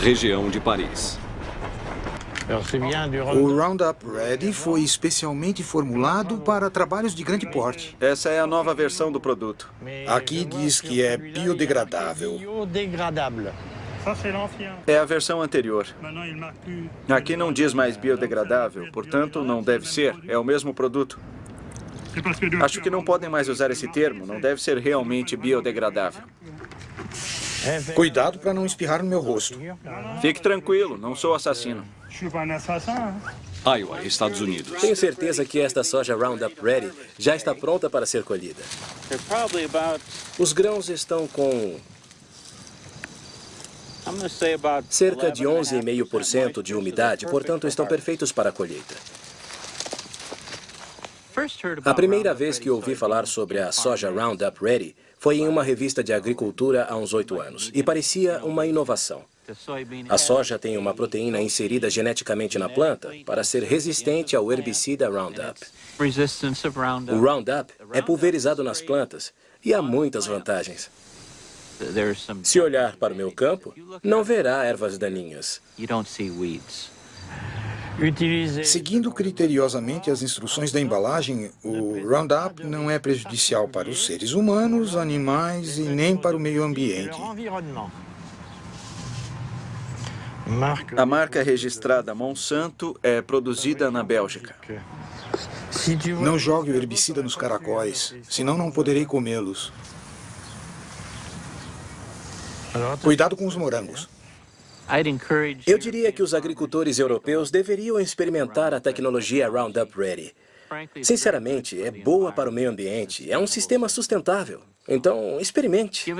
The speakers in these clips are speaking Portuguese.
região de Paris. O Roundup Ready foi especialmente formulado para trabalhos de grande porte. Essa é a nova versão do produto. Aqui diz que é biodegradável. É a versão anterior. Aqui não diz mais biodegradável, portanto não deve ser. É o mesmo produto. Acho que não podem mais usar esse termo. Não deve ser realmente biodegradável. Cuidado para não espirrar no meu rosto. Fique tranquilo, não sou assassino. Iowa, Estados Unidos. Tenho certeza que esta soja Roundup Ready já está pronta para ser colhida. Os grãos estão com cerca de 11,5% de umidade, portanto estão perfeitos para a colheita. A primeira vez que ouvi falar sobre a soja Roundup Ready foi em uma revista de agricultura há uns 8 anos, e parecia uma inovação. A soja tem uma proteína inserida geneticamente na planta para ser resistente ao herbicida Roundup. O Roundup é pulverizado nas plantas e há muitas vantagens. Se olhar para o meu campo, não verá ervas daninhas. Seguindo criteriosamente as instruções da embalagem, o Roundup não é prejudicial para os seres humanos, animais e nem para o meio ambiente. A marca registrada Monsanto é produzida na Bélgica. Não jogue o herbicida nos caracóis, senão não poderei comê-los. Cuidado com os morangos. Eu diria que os agricultores europeus deveriam experimentar a tecnologia Roundup Ready. Sinceramente, é boa para o meio ambiente, é um sistema sustentável. Então, experimente.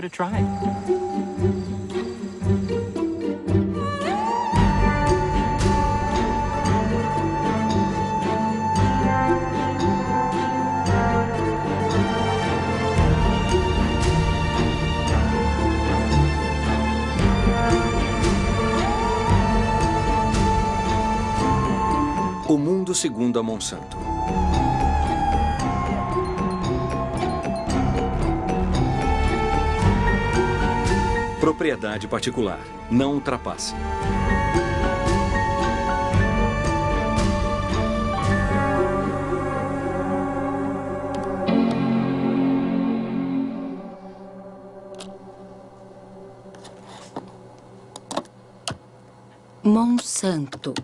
O mundo segundo a Monsanto. Propriedade particular. Não ultrapasse. Monsanto.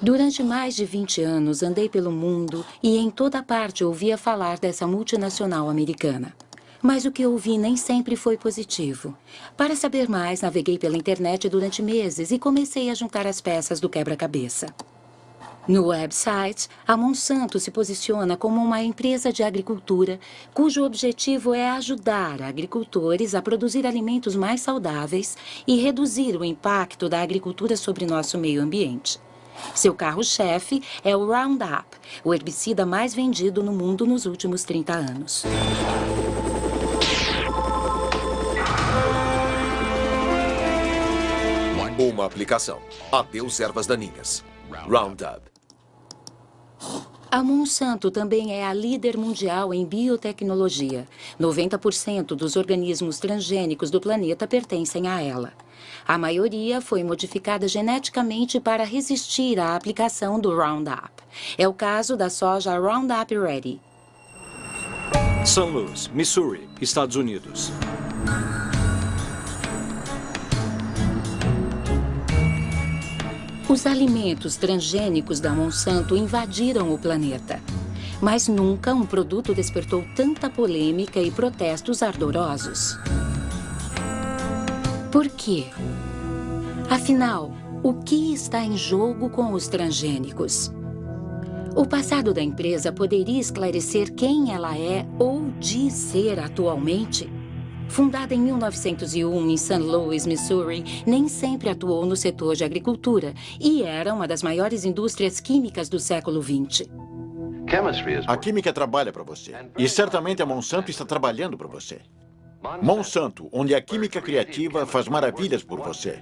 Durante mais de 20 anos, andei pelo mundo e em toda parte ouvia falar dessa multinacional americana. Mas o que ouvi nem sempre foi positivo. Para saber mais, naveguei pela internet durante meses e comecei a juntar as peças do quebra-cabeça. No website, a Monsanto se posiciona como uma empresa de agricultura cujo objetivo é ajudar agricultores a produzir alimentos mais saudáveis e reduzir o impacto da agricultura sobre nosso meio ambiente. Seu carro-chefe é o Roundup, o herbicida mais vendido no mundo nos últimos 30 anos. Uma aplicação. Adeus ervas daninhas. Roundup. A Monsanto também é a líder mundial em biotecnologia. 90% dos organismos transgênicos do planeta pertencem a ela. A maioria foi modificada geneticamente para resistir à aplicação do Roundup. É o caso da soja Roundup Ready. St. Louis, Missouri, Estados Unidos. Os alimentos transgênicos da Monsanto invadiram o planeta. Mas nunca um produto despertou tanta polêmica e protestos ardorosos. Por quê? Afinal, o que está em jogo com os transgênicos? O passado da empresa poderia esclarecer quem ela é ou diz ser atualmente? Fundada em 1901 em St. Louis, Missouri, nem sempre atuou no setor de agricultura e era uma das maiores indústrias químicas do século XX. A química trabalha para você. E certamente a Monsanto está trabalhando para você. Monsanto, onde a química criativa faz maravilhas por você.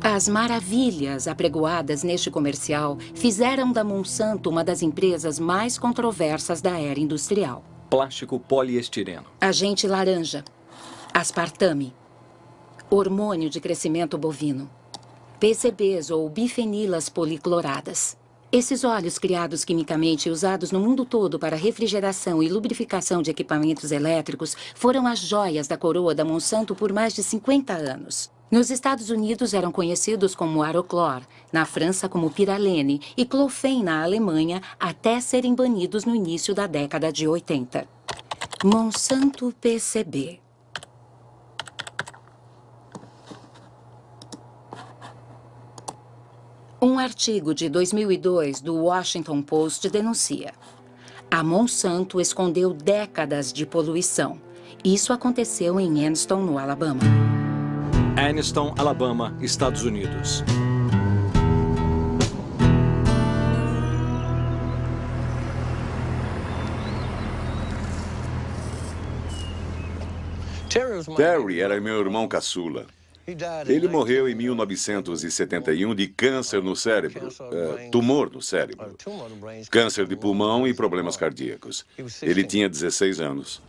As maravilhas apregoadas neste comercial fizeram da Monsanto uma das empresas mais controversas da era industrial. Plástico poliestireno. Agente laranja. Aspartame. Hormônio de crescimento bovino. PCBs ou bifenilas policloradas. Esses óleos criados quimicamente e usados no mundo todo para refrigeração e lubrificação de equipamentos elétricos foram as joias da coroa da Monsanto por mais de 50 anos. Nos Estados Unidos eram conhecidos como Aroclor, na França como Piralene e Clofen na Alemanha, até serem banidos no início da década de 80. Monsanto PCB. Um artigo de 2002 do Washington Post denuncia: a Monsanto escondeu décadas de poluição. Isso aconteceu em Anniston, no Alabama. Anniston, Alabama, Estados Unidos. Terry era meu irmão caçula. Ele morreu em 1971 de câncer no cérebro, tumor no cérebro, câncer de pulmão e problemas cardíacos. Ele tinha 16 anos.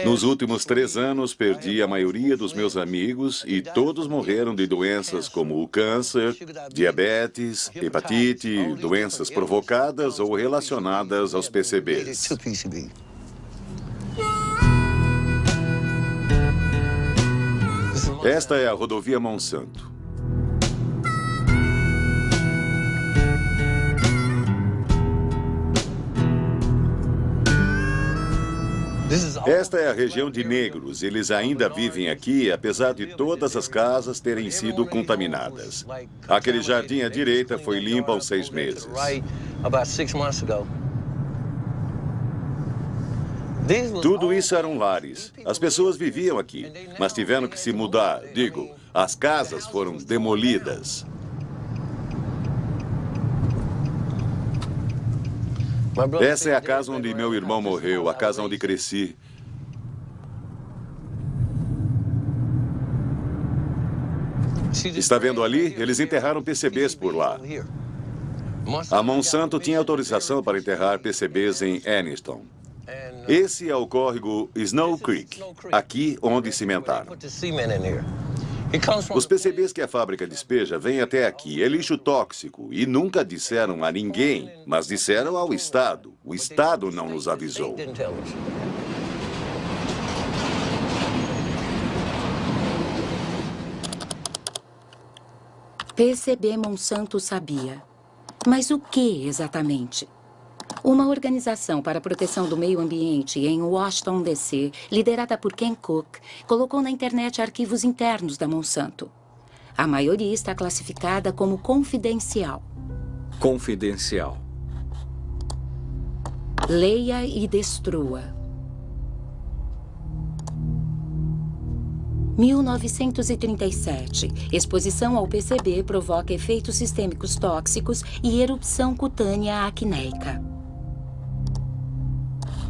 Nos últimos 3 anos, perdi a maioria dos meus amigos e todos morreram de doenças como o câncer, diabetes, hepatite, doenças provocadas ou relacionadas aos PCBs. Esta é a rodovia Monsanto. Esta é a região de negros. Eles ainda vivem aqui, apesar de todas as casas terem sido contaminadas. Aquele jardim à direita foi limpo há uns 6 meses. Tudo isso eram lares. As pessoas viviam aqui, mas tiveram que se mudar. Digo, as casas foram demolidas. Essa é a casa onde meu irmão morreu, a casa onde cresci. Está vendo ali? Eles enterraram PCBs por lá. A Monsanto tinha autorização para enterrar PCBs em Anniston. Esse é o córrego Snow Creek, aqui onde cimentaram. Os PCBs que a fábrica despeja vêm até aqui. É lixo tóxico e nunca disseram a ninguém, mas disseram ao Estado. O Estado não nos avisou. PCB Monsanto sabia. Mas o que exatamente? Uma organização para a proteção do meio ambiente em Washington, D.C., liderada por Ken Cook, colocou na internet arquivos internos da Monsanto. A maioria está classificada como confidencial. Confidencial. Leia e destrua. 1937. Exposição ao PCB provoca efeitos sistêmicos tóxicos e erupção cutânea acneica.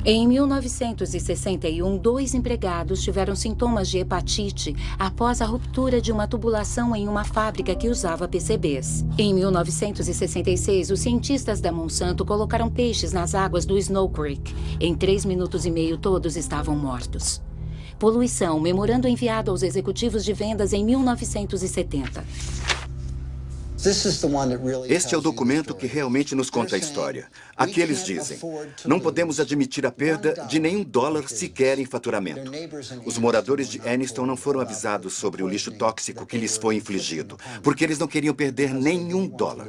Em 1961, 2 empregados tiveram sintomas de hepatite após a ruptura de uma tubulação em uma fábrica que usava PCBs. Em 1966, os cientistas da Monsanto colocaram peixes nas águas do Snow Creek. Em 3 minutos e meio, todos estavam mortos. Poluição, memorando enviado aos executivos de vendas em 1970. Este é o documento que realmente nos conta a história. Aqui eles dizem: não podemos admitir a perda de nenhum dólar sequer em faturamento. Os moradores de Anniston não foram avisados sobre o lixo tóxico que lhes foi infligido, porque eles não queriam perder nenhum dólar.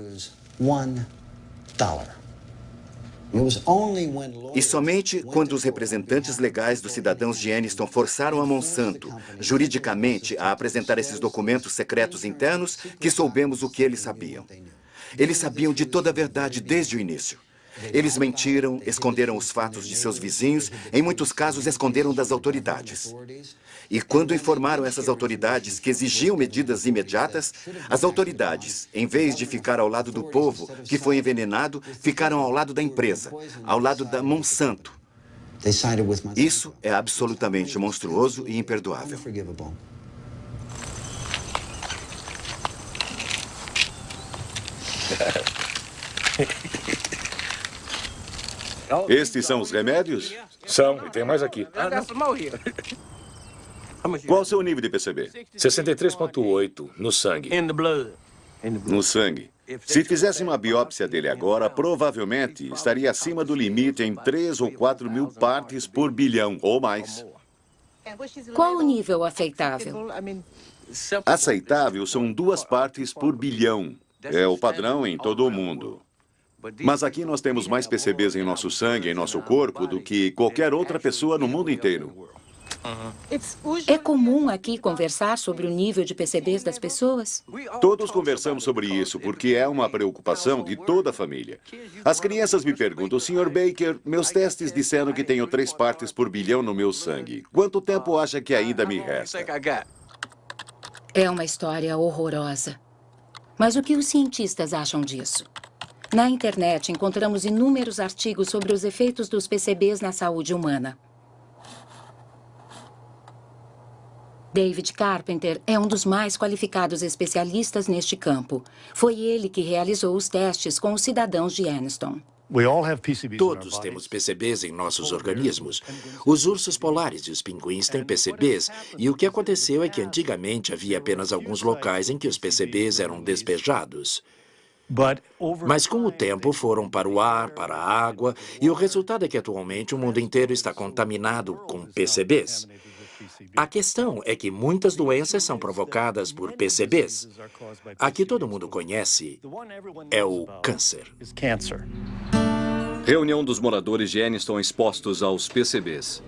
E somente quando os representantes legais dos cidadãos de Anniston forçaram a Monsanto, juridicamente, a apresentar esses documentos secretos internos, que soubemos o que eles sabiam. Eles sabiam de toda a verdade desde o início. Eles mentiram, esconderam os fatos de seus vizinhos, em muitos casos esconderam das autoridades. E quando informaram essas autoridades que exigiam medidas imediatas, as autoridades, em vez de ficar ao lado do povo que foi envenenado, ficaram ao lado da empresa, ao lado da Monsanto. Isso é absolutamente monstruoso e imperdoável. Estes são os remédios? São, e tem mais aqui. Qual o seu nível de PCB? 63,8 no sangue. No sangue. Se fizesse uma biópsia dele agora, provavelmente estaria acima do limite em 3 ou 4 mil partes por bilhão, ou mais. Qual o nível aceitável? Aceitável são 2 partes por bilhão. É o padrão em todo o mundo. Mas aqui nós temos mais PCBs em nosso sangue, em nosso corpo, do que qualquer outra pessoa no mundo inteiro. É comum aqui conversar sobre o nível de PCBs das pessoas? Todos conversamos sobre isso, porque é uma preocupação de toda a família. As crianças me perguntam, Sr. Baker, meus testes disseram que tenho 3 partes por bilhão no meu sangue. Quanto tempo acha que ainda me resta? É uma história horrorosa. Mas o que os cientistas acham disso? Na internet, encontramos inúmeros artigos sobre os efeitos dos PCBs na saúde humana. David Carpenter é um dos mais qualificados especialistas neste campo. Foi ele que realizou os testes com os cidadãos de Anniston. Todos temos PCBs em nossos organismos. Os ursos polares e os pinguins têm PCBs, e o que aconteceu é que antigamente havia apenas alguns locais em que os PCBs eram despejados. Mas com o tempo foram para o ar, para a água, e o resultado é que atualmente o mundo inteiro está contaminado com PCBs. A questão é que muitas doenças são provocadas por PCBs. A que todo mundo conhece é o câncer. Reunião dos moradores de Anniston expostos aos PCBs.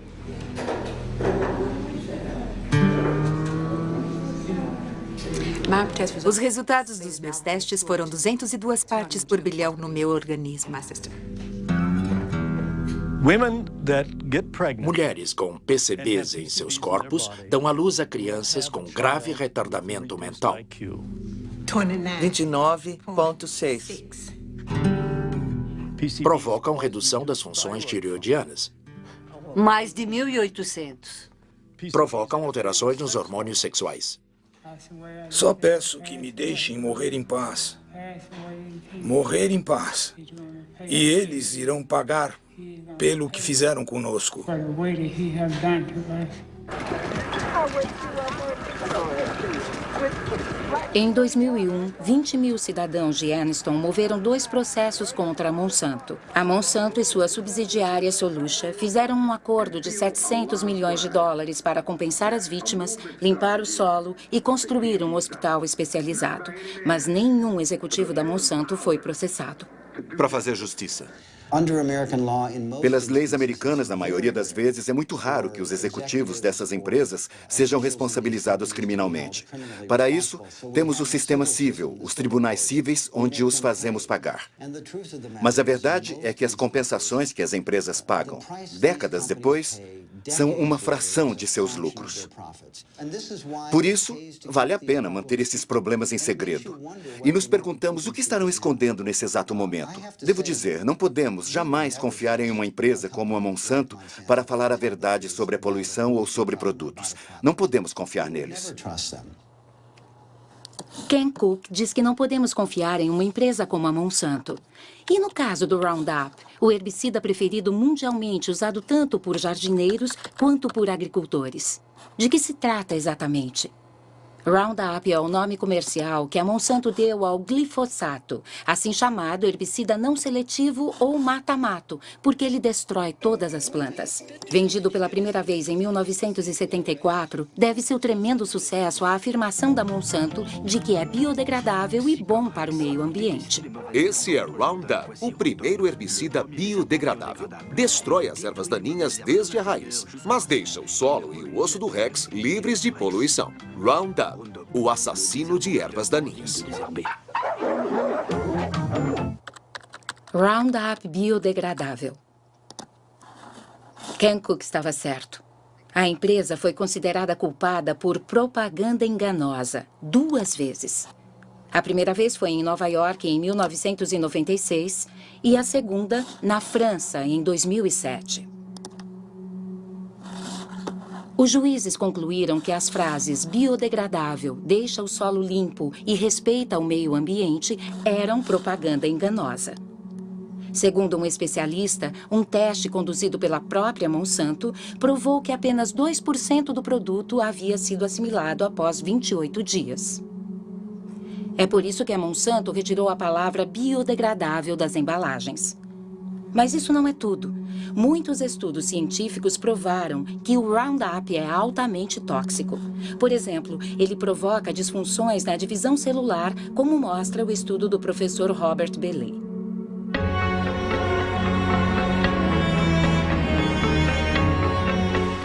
Os resultados dos meus testes foram 202 partes por bilhão no meu organismo. Mulheres com PCBs em seus corpos dão à luz a crianças com grave retardamento mental. 29,6. Provocam redução das funções tireoidianas. Mais de 1.800. Provocam alterações nos hormônios sexuais. Só peço que me deixem morrer em paz. Morrer em paz. E eles irão pagar pelo que fizeram conosco. Em 2001, 20 mil cidadãos de Anniston moveram 2 processos contra a Monsanto. A Monsanto e sua subsidiária Solutia fizeram um acordo de 700 milhões de dólares para compensar as vítimas, limpar o solo e construir um hospital especializado. Mas nenhum executivo da Monsanto foi processado. Para fazer justiça. Pelas leis americanas, na maioria das vezes, é muito raro que os executivos dessas empresas sejam responsabilizados criminalmente. Para isso, temos o sistema civil, os tribunais cíveis, onde os fazemos pagar. Mas a verdade é que as compensações que as empresas pagam, décadas depois, são uma fração de seus lucros. Por isso, vale a pena manter esses problemas em segredo. E nos perguntamos o que estarão escondendo nesse exato momento. Devo dizer, não podemos jamais confiar em uma empresa como a Monsanto para falar a verdade sobre a poluição ou sobre produtos. Não podemos confiar neles. Ken Cook diz que não podemos confiar em uma empresa como a Monsanto. E no caso do Roundup, o herbicida preferido mundialmente usado tanto por jardineiros quanto por agricultores? De que se trata exatamente? Roundup é o nome comercial que a Monsanto deu ao glifosato, assim chamado herbicida não seletivo ou mata-mato, porque ele destrói todas as plantas. Vendido pela primeira vez em 1974, deve-se o tremendo sucesso à afirmação da Monsanto de que é biodegradável e bom para o meio ambiente. Esse é Roundup, o primeiro herbicida biodegradável. Destrói as ervas daninhas desde a raiz, mas deixa o solo e o osso do Rex livres de poluição. Roundup, o assassino de ervas daninhas. Roundup biodegradável. Ken Cook estava certo. A empresa foi considerada culpada por propaganda enganosa 2 vezes. A primeira vez foi em Nova York, em 1996, e a segunda, na França, em 2007. Os juízes concluíram que as frases biodegradável, deixa o solo limpo e respeita o meio ambiente eram propaganda enganosa. Segundo um especialista, um teste conduzido pela própria Monsanto provou que apenas 2% do produto havia sido assimilado após 28 dias. É por isso que a Monsanto retirou a palavra biodegradável das embalagens. Mas isso não é tudo. Muitos estudos científicos provaram que o Roundup é altamente tóxico. Por exemplo, ele provoca disfunções na divisão celular, como mostra o estudo do professor Robert Bellet.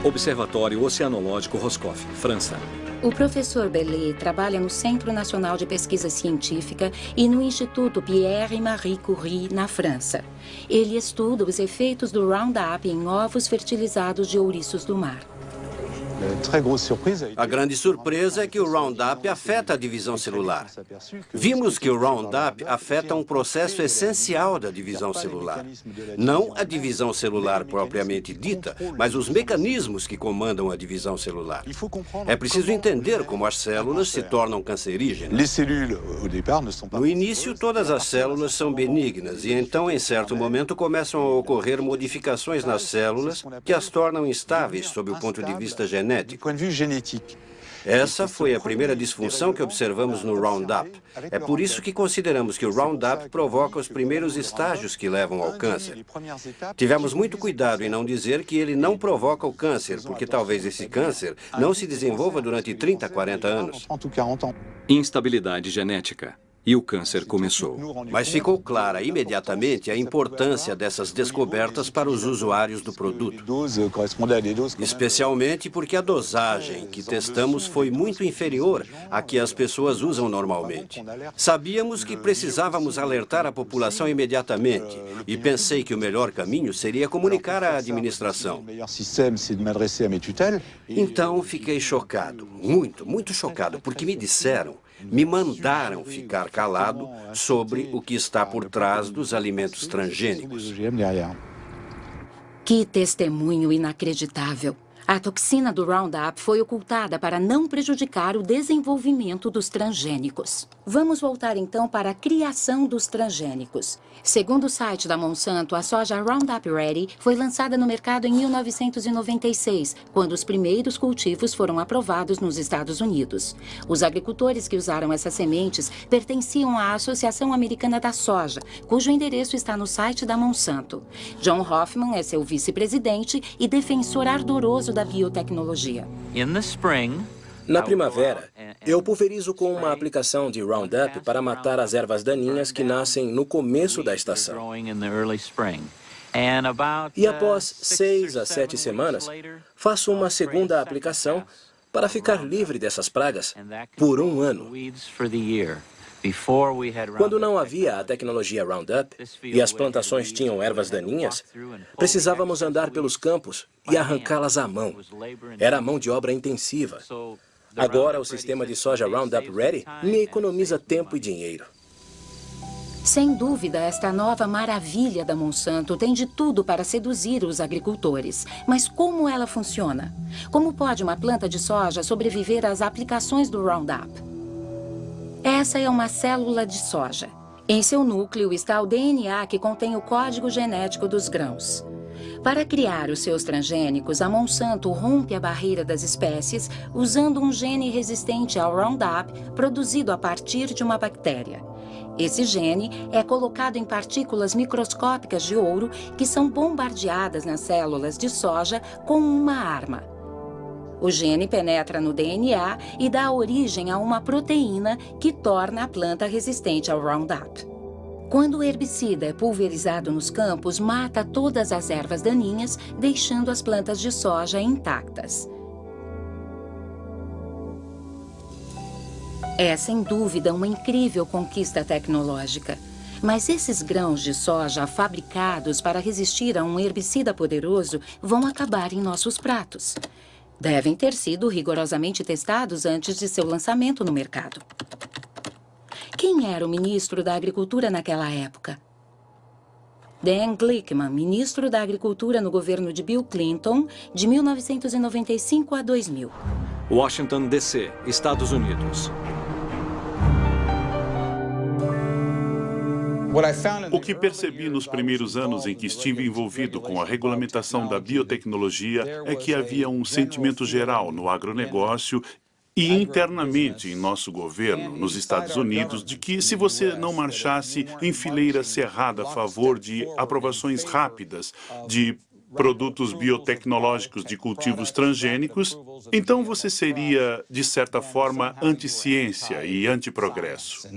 Observatório Oceanológico Roscoff, França. O professor Bellet trabalha no Centro Nacional de Pesquisa Científica e no Instituto Pierre e Marie Curie, na França. Ele estuda os efeitos do Roundup em ovos fertilizados de ouriços do mar. A grande surpresa é que o Roundup afeta a divisão celular. Vimos que o Roundup afeta um processo essencial da divisão celular. Não a divisão celular propriamente dita, mas os mecanismos que comandam a divisão celular. É preciso entender como as células se tornam cancerígenas. No início, todas as células são benignas e então, em certo momento, começam a ocorrer modificações nas células que as tornam instáveis sob o ponto de vista genético. Essa foi a primeira disfunção que observamos no Roundup. É por isso que consideramos que o Roundup provoca os primeiros estágios que levam ao câncer. Tivemos muito cuidado em não dizer que ele não provoca o câncer, porque talvez esse câncer não se desenvolva durante 30, 40 anos. Instabilidade genética. E o câncer começou. Mas ficou clara imediatamente a importância dessas descobertas para os usuários do produto. Especialmente porque a dosagem que testamos foi muito inferior à que as pessoas usam normalmente. Sabíamos que precisávamos alertar a população imediatamente e pensei que o melhor caminho seria comunicar à administração. Então fiquei chocado, muito chocado, porque me mandaram ficar calado sobre o que está por trás dos alimentos transgênicos. Que testemunho inacreditável! A toxina do Roundup foi ocultada para não prejudicar o desenvolvimento dos transgênicos. Vamos voltar então para a criação dos transgênicos. Segundo o site da Monsanto, a soja Roundup Ready foi lançada no mercado em 1996, quando os primeiros cultivos foram aprovados nos Estados Unidos. Os agricultores que usaram essas sementes pertenciam à Associação Americana da Soja, cujo endereço está no site da Monsanto. John Hoffman é seu vice-presidente e defensor ardoroso da biotecnologia. Na primavera, eu pulverizo com uma aplicação de Roundup para matar as ervas daninhas que nascem no começo da estação. E após 6 a 7 semanas, faço uma segunda aplicação para ficar livre dessas pragas por 1 ano. Quando não havia a tecnologia Roundup e as plantações tinham ervas daninhas, precisávamos andar pelos campos e arrancá-las à mão. Era mão de obra intensiva. Agora, o sistema de soja Roundup Ready me economiza tempo e dinheiro. Sem dúvida, esta nova maravilha da Monsanto tem de tudo para seduzir os agricultores. Mas como ela funciona? Como pode uma planta de soja sobreviver às aplicações do Roundup? Essa é uma célula de soja. Em seu núcleo está o DNA que contém o código genético dos grãos. Para criar os seus transgênicos, a Monsanto rompe a barreira das espécies usando um gene resistente ao Roundup produzido a partir de uma bactéria. Esse gene é colocado em partículas microscópicas de ouro que são bombardeadas nas células de soja com uma arma. O gene penetra no DNA e dá origem a uma proteína que torna a planta resistente ao Roundup. Quando o herbicida é pulverizado nos campos, mata todas as ervas daninhas, deixando as plantas de soja intactas. É, sem dúvida, uma incrível conquista tecnológica. Mas esses grãos de soja fabricados para resistir a um herbicida poderoso vão acabar em nossos pratos. Devem ter sido rigorosamente testados antes de seu lançamento no mercado. Quem era o ministro da Agricultura naquela época? Dan Glickman, ministro da Agricultura no governo de Bill Clinton, de 1995 a 2000. Washington, D.C., Estados Unidos. O que percebi nos primeiros anos em que estive envolvido com a regulamentação da biotecnologia é que havia um sentimento geral no agronegócio e internamente em nosso governo, nos Estados Unidos, de que se você não marchasse em fileira cerrada a favor de aprovações rápidas de produtos biotecnológicos de cultivos transgênicos, então você seria, de certa forma, anti-ciência e anti-progresso.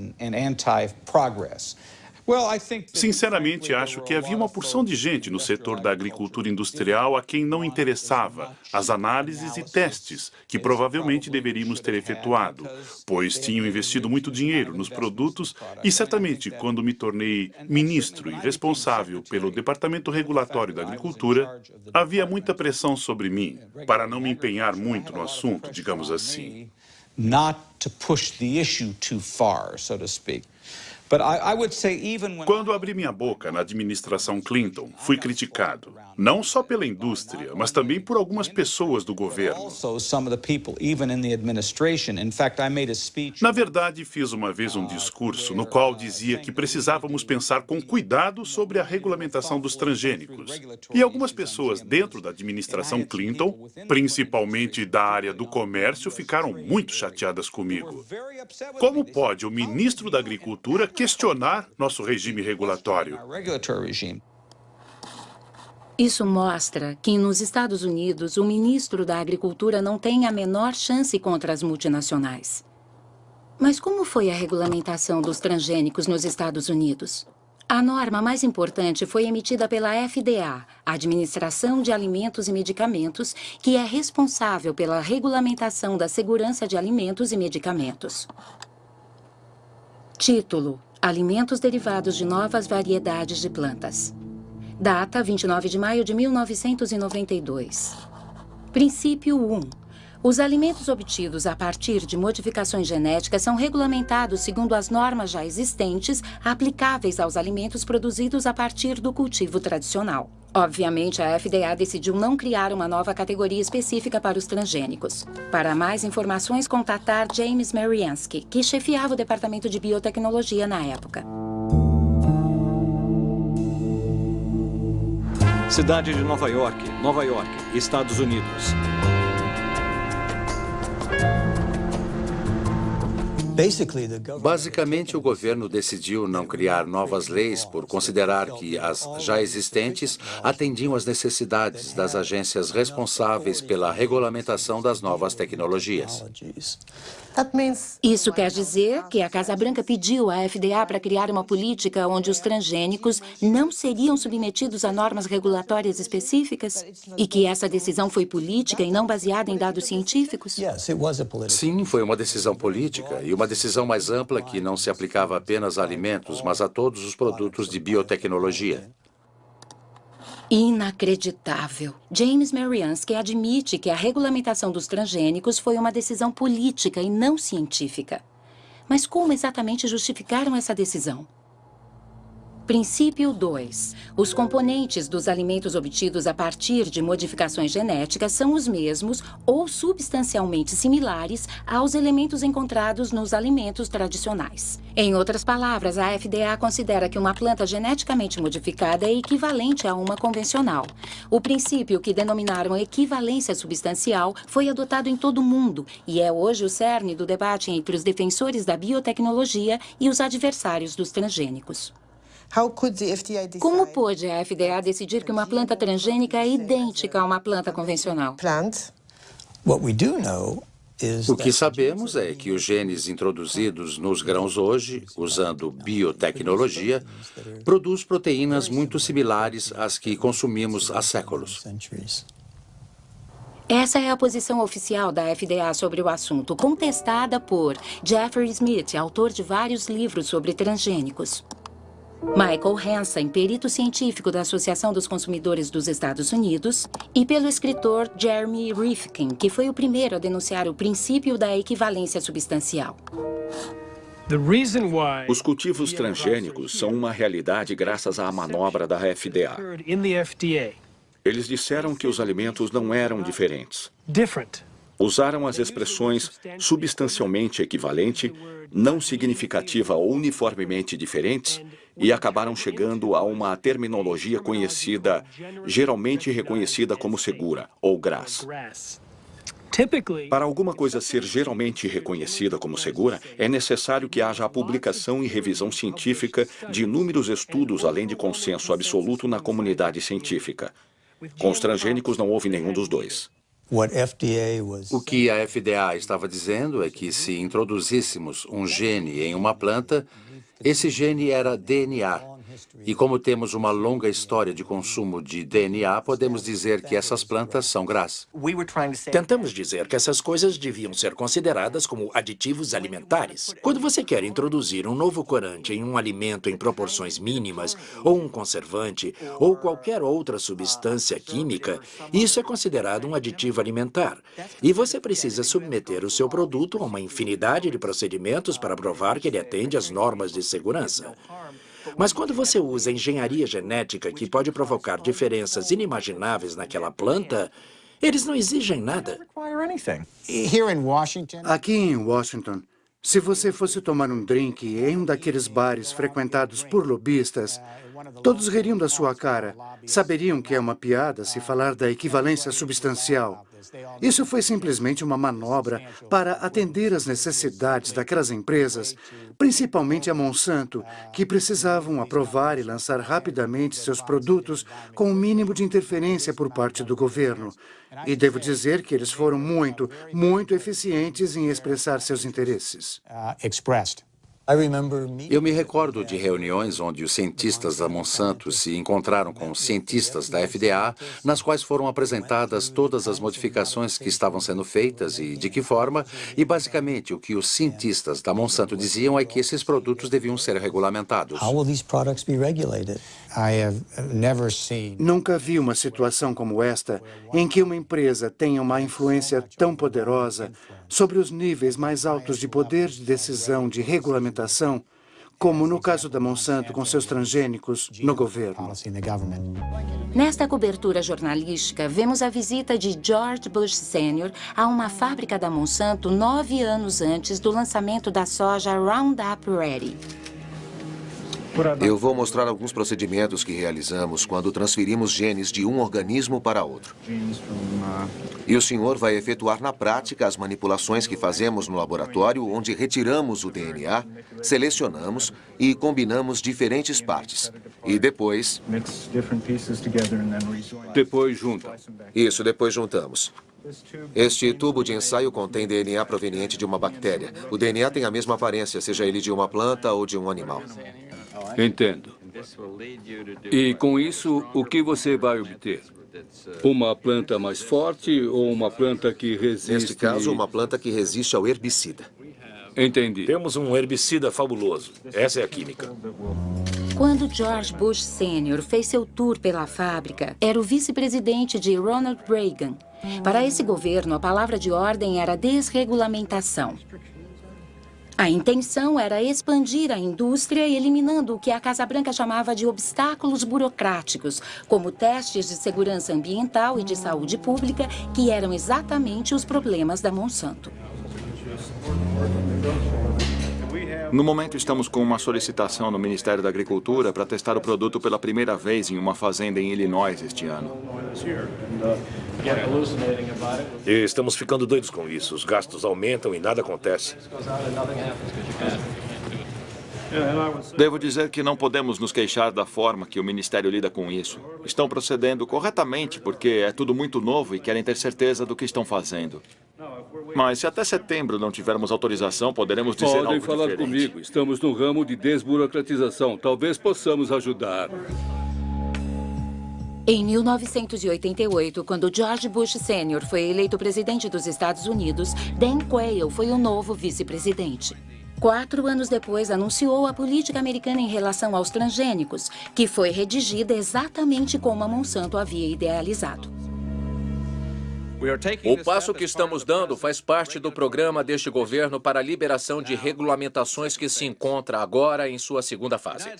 Sinceramente, acho que havia uma porção de gente no setor da agricultura industrial a quem não interessava as análises e testes que provavelmente deveríamos ter efetuado, pois tinham investido muito dinheiro nos produtos e, certamente, quando me tornei ministro e responsável pelo Departamento Regulatório da Agricultura, havia muita pressão sobre mim para não me empenhar muito no assunto, digamos assim. Quando abri minha boca na administração Clinton, fui criticado, não só pela indústria, mas também por algumas pessoas do governo. Na verdade, fiz uma vez um discurso no qual dizia que precisávamos pensar com cuidado sobre a regulamentação dos transgênicos. E algumas pessoas dentro da administração Clinton, principalmente da área do comércio, ficaram muito chateadas comigo. Como pode o ministro da Agricultura questionar nosso regime regulatório? Isso mostra que, nos Estados Unidos, o ministro da Agricultura não tem a menor chance contra as multinacionais. Mas como foi a regulamentação dos transgênicos nos Estados Unidos? A norma mais importante foi emitida pela FDA, a Administração de Alimentos e Medicamentos, que é responsável pela regulamentação da segurança de alimentos e medicamentos. Título: Alimentos derivados de novas variedades de plantas. Data: 29 de maio de 1992. Princípio 1. Os alimentos obtidos a partir de modificações genéticas são regulamentados segundo as normas já existentes aplicáveis aos alimentos produzidos a partir do cultivo tradicional. Obviamente, a FDA decidiu não criar uma nova categoria específica para os transgênicos. Para mais informações, contatar James Mariansky, que chefiava o Departamento de Biotecnologia na época. Cidade de Nova York, Estados Unidos. Basicamente, o governo decidiu não criar novas leis por considerar que as já existentes atendiam às necessidades das agências responsáveis pela regulamentação das novas tecnologias. Isso quer dizer que a Casa Branca pediu à FDA para criar uma política onde os transgênicos não seriam submetidos a normas regulatórias específicas? E que essa decisão foi política e não baseada em dados científicos? Sim, foi uma decisão política e uma decisão mais ampla que não se aplicava apenas a alimentos, mas a todos os produtos de biotecnologia. Inacreditável. James Mariansky admite que a regulamentação dos transgênicos foi uma decisão política e não científica. Mas como exatamente justificaram essa decisão? Princípio 2. Os componentes dos alimentos obtidos a partir de modificações genéticas são os mesmos ou substancialmente similares aos elementos encontrados nos alimentos tradicionais. Em outras palavras, a FDA considera que uma planta geneticamente modificada é equivalente a uma convencional. O princípio, que denominaram equivalência substancial, foi adotado em todo o mundo e é hoje o cerne do debate entre os defensores da biotecnologia e os adversários dos transgênicos. Como pôde a FDA decidir que uma planta transgênica é idêntica a uma planta convencional? O que sabemos é que os genes introduzidos nos grãos hoje, usando biotecnologia, produz proteínas muito similares às que consumimos há séculos. Essa é a posição oficial da FDA sobre o assunto, contestada por Jeffrey Smith, autor de vários livros sobre transgênicos. Michael Hansen, perito científico da Associação dos Consumidores dos Estados Unidos, e pelo escritor Jeremy Rifkin, que foi o primeiro a denunciar o princípio da equivalência substancial. Os cultivos transgênicos são uma realidade graças à manobra da FDA. Eles disseram que os alimentos não eram diferentes. Usaram as expressões substancialmente equivalente, não significativa ou uniformemente diferentes e acabaram chegando a uma terminologia conhecida, geralmente reconhecida como segura, ou GRAS. Para alguma coisa ser geralmente reconhecida como segura, é necessário que haja a publicação e revisão científica de inúmeros estudos, além de consenso absoluto na comunidade científica. Com os transgênicos não houve nenhum dos dois. O que a FDA estava dizendo é que se introduzíssemos um gene em uma planta, esse gene era DNA. E como temos uma longa história de consumo de DNA, podemos dizer que essas plantas são GRAS. Tentamos dizer que essas coisas deviam ser consideradas como aditivos alimentares. Quando você quer introduzir um novo corante em um alimento em proporções mínimas, ou um conservante, ou qualquer outra substância química, isso é considerado um aditivo alimentar. E você precisa submeter o seu produto a uma infinidade de procedimentos para provar que ele atende às normas de segurança. Mas quando você usa engenharia genética que pode provocar diferenças inimagináveis naquela planta, eles não exigem nada. Aqui em Washington, se você fosse tomar um drink em um daqueles bares frequentados por lobistas, todos ririam da sua cara. Saberiam que é uma piada se falar da equivalência substancial. Isso foi simplesmente uma manobra para atender às necessidades daquelas empresas, principalmente a Monsanto, que precisavam aprovar e lançar rapidamente seus produtos com o mínimo de interferência por parte do governo. E devo dizer que eles foram muito eficientes em expressar seus interesses. Eu me recordo de reuniões onde os cientistas da Monsanto se encontraram com os cientistas da FDA, nas quais foram apresentadas todas as modificações que estavam sendo feitas e de que forma, e basicamente o que os cientistas da Monsanto diziam é que esses produtos deviam ser regulamentados. Nunca vi uma situação como esta, em que uma empresa tenha uma influência tão poderosa sobre os níveis mais altos de poder de decisão de regulamentação, como no caso da Monsanto com seus transgênicos no governo. Nesta cobertura jornalística, vemos a visita de George Bush Sr. a uma fábrica da Monsanto 9 anos antes do lançamento da soja Roundup Ready. Eu vou mostrar alguns procedimentos que realizamos quando transferimos genes de um organismo para outro. E o senhor vai efetuar na prática as manipulações que fazemos no laboratório, onde retiramos o DNA, selecionamos e combinamos diferentes partes. E depois... Depois juntam. Isso, depois juntamos. Este tubo de ensaio contém DNA proveniente de uma bactéria. O DNA tem a mesma aparência, seja ele de uma planta ou de um animal. Entendo. E com isso, o que você vai obter? Uma planta mais forte ou uma planta que resiste... Neste caso, uma planta que resiste ao herbicida. Entendi. Temos um herbicida fabuloso. Essa é a química. Quando George Bush Sr. fez seu tour pela fábrica, era o vice-presidente de Ronald Reagan. Para esse governo, a palavra de ordem era desregulamentação. A intenção era expandir a indústria, eliminando o que a Casa Branca chamava de obstáculos burocráticos, como testes de segurança ambiental e de saúde pública, que eram exatamente os problemas da Monsanto. No momento, estamos com uma solicitação no Ministério da Agricultura para testar o produto pela primeira vez em uma fazenda em Illinois este ano. E estamos ficando doidos com isso. Os gastos aumentam e nada acontece. Devo dizer que não podemos nos queixar da forma que o Ministério lida com isso. Estão procedendo corretamente porque é tudo muito novo e querem ter certeza do que estão fazendo. Mas se até setembro não tivermos autorização, poderemos dizer algo diferente. Podem falar comigo. Estamos no ramo de desburocratização. Talvez possamos ajudar. Em 1988, quando George Bush Sr. foi eleito presidente dos Estados Unidos, Dan Quayle foi o novo vice-presidente. 4 anos depois, anunciou a política americana em relação aos transgênicos, que foi redigida exatamente como a Monsanto havia idealizado. O passo que estamos dando faz parte do programa deste governo para a liberação de regulamentações que se encontra agora em sua segunda fase.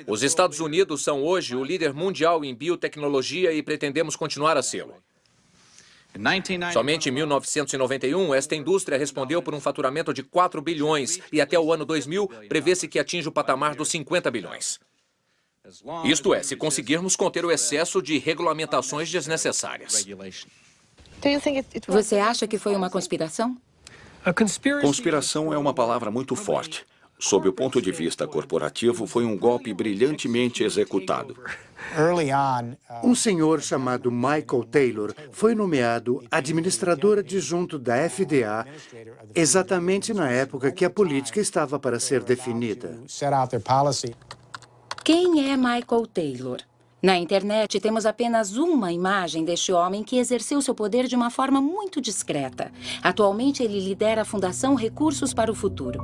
Os Estados Unidos são hoje o líder mundial em biotecnologia e pretendemos continuar a sê-lo. Somente em 1991, esta indústria respondeu por um faturamento de 4 bilhões e até o ano 2000 prevê-se que atinja o patamar dos 50 bilhões. Isto é, se conseguirmos conter o excesso de regulamentações desnecessárias. Você acha que foi uma conspiração? Conspiração é uma palavra muito forte. Sob o ponto de vista corporativo, foi um golpe brilhantemente executado. Um senhor chamado Michael Taylor foi nomeado administrador adjunto da FDA exatamente na época que a política estava para ser definida. Quem é Michael Taylor? Na internet, temos apenas uma imagem deste homem que exerceu seu poder de uma forma muito discreta. Atualmente, ele lidera a Fundação Recursos para o Futuro.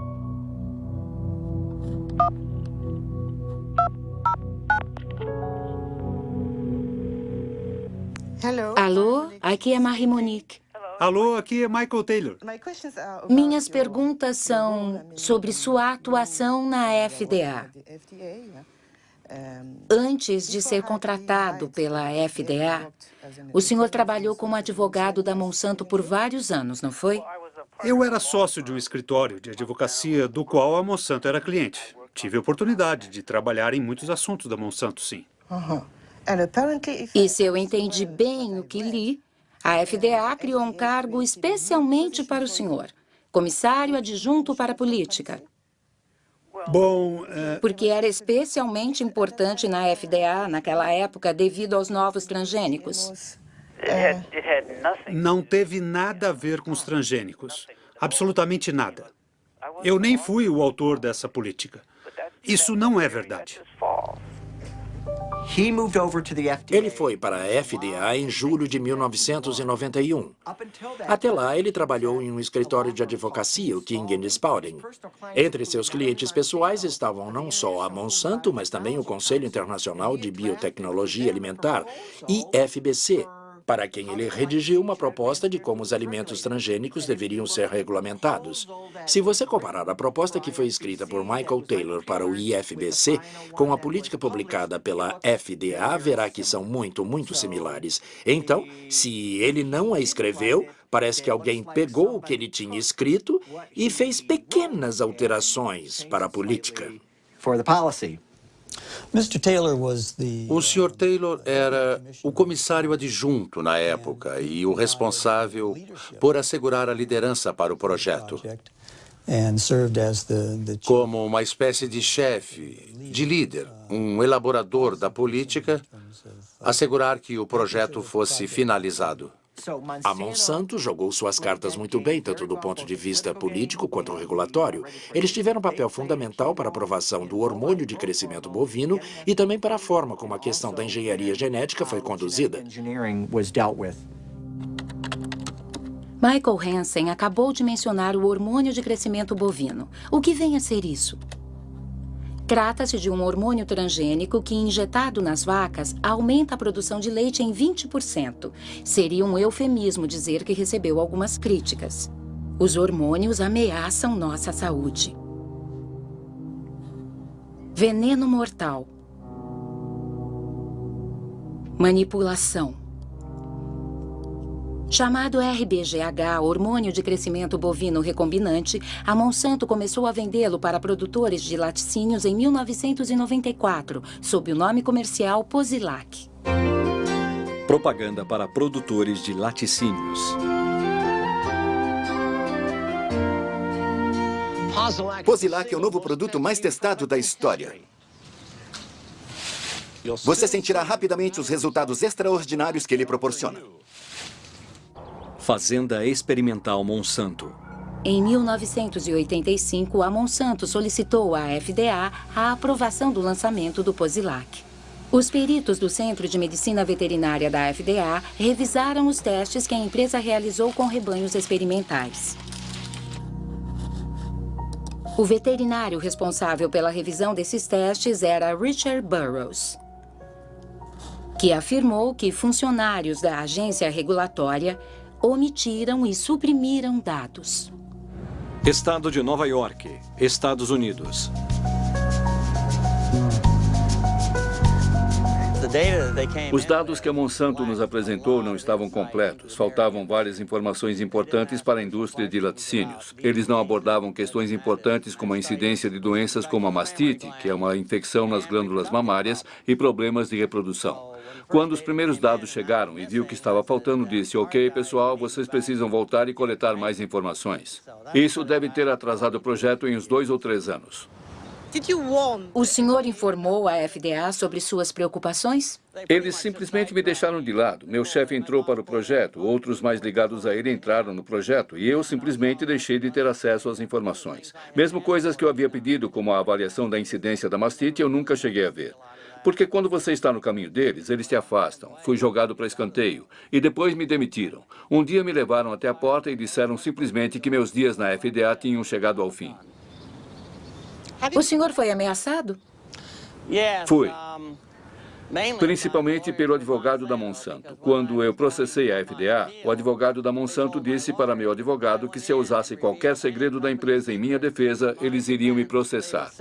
Alô, aqui é Marie Monique. Alô, aqui é Michael Taylor. Minhas perguntas são sobre sua atuação na FDA. Antes de ser contratado pela FDA, o senhor trabalhou como advogado da Monsanto por vários anos, não foi? Eu era sócio de um escritório de advocacia do qual a Monsanto era cliente. Tive a oportunidade de trabalhar em muitos assuntos da Monsanto, sim. E se eu entendi bem o que li, a FDA criou um cargo especialmente para o senhor, comissário adjunto para a política. Bom, Porque era especialmente importante na FDA naquela época devido aos novos transgênicos. Não teve nada a ver com os transgênicos. Absolutamente nada. Eu nem fui o autor dessa política. Isso não é verdade. Ele foi para a FDA em julho de 1991. Até lá, ele trabalhou em um escritório de advocacia, o King & Spalding. Entre seus clientes pessoais estavam não só a Monsanto, mas também o Conselho Internacional de Biotecnologia Alimentar, IFBC, para quem ele redigiu uma proposta de como os alimentos transgênicos deveriam ser regulamentados. Se você comparar a proposta que foi escrita por Michael Taylor para o IFBC com a política publicada pela FDA, verá que são muito similares. Então, se ele não a escreveu, parece que alguém pegou o que ele tinha escrito e fez pequenas alterações para a política. O Sr. Taylor era o comissário adjunto na época e o responsável por assegurar a liderança para o projeto. Como uma espécie de chefe, de líder, um elaborador da política, assegurar que o projeto fosse finalizado. A Monsanto jogou suas cartas muito bem, tanto do ponto de vista político quanto regulatório. Eles tiveram um papel fundamental para a aprovação do hormônio de crescimento bovino e também para a forma como a questão da engenharia genética foi conduzida. Michael Hansen acabou de mencionar o hormônio de crescimento bovino. O que vem a ser isso? Trata-se de um hormônio transgênico que, injetado nas vacas, aumenta a produção de leite em 20%. Seria um eufemismo dizer que recebeu algumas críticas. Os hormônios ameaçam nossa saúde. Veneno mortal. Manipulação. Chamado RBGH, hormônio de crescimento bovino recombinante, a Monsanto começou a vendê-lo para produtores de laticínios em 1994, sob o nome comercial Posilac. Propaganda para produtores de laticínios. Posilac é o novo produto mais testado da história. Você sentirá rapidamente os resultados extraordinários que ele proporciona. Fazenda Experimental Monsanto. Em 1985, a Monsanto solicitou à FDA a aprovação do lançamento do Posilac. Os peritos do Centro de Medicina Veterinária da FDA revisaram os testes que a empresa realizou com rebanhos experimentais. O veterinário responsável pela revisão desses testes era Richard Burroughs, que afirmou que funcionários da agência regulatória omitiram e suprimiram dados. Estado de Nova York, Estados Unidos. Os dados que a Monsanto nos apresentou não estavam completos. Faltavam várias informações importantes para a indústria de laticínios. Eles não abordavam questões importantes como a incidência de doenças como a mastite, que é uma infecção nas glândulas mamárias, e problemas de reprodução. Quando os primeiros dados chegaram e viu que estava faltando, disse: ok, pessoal, vocês precisam voltar e coletar mais informações. Isso deve ter atrasado o projeto em uns 2 ou 3 anos. O senhor informou a FDA sobre suas preocupações? Eles simplesmente me deixaram de lado. Meu chefe entrou para o projeto, outros mais ligados a ele entraram no projeto e eu simplesmente deixei de ter acesso às informações. Mesmo coisas que eu havia pedido, como a avaliação da incidência da mastite, eu nunca cheguei a ver. Porque quando você está no caminho deles, eles te afastam. Fui jogado para escanteio. E depois me demitiram. Um dia me levaram até a porta e disseram simplesmente que meus dias na FDA tinham chegado ao fim. O senhor foi ameaçado? Fui. Principalmente pelo advogado da Monsanto. Quando eu processei a FDA, o advogado da Monsanto disse para meu advogado que se eu usasse qualquer segredo da empresa em minha defesa, eles iriam me processar.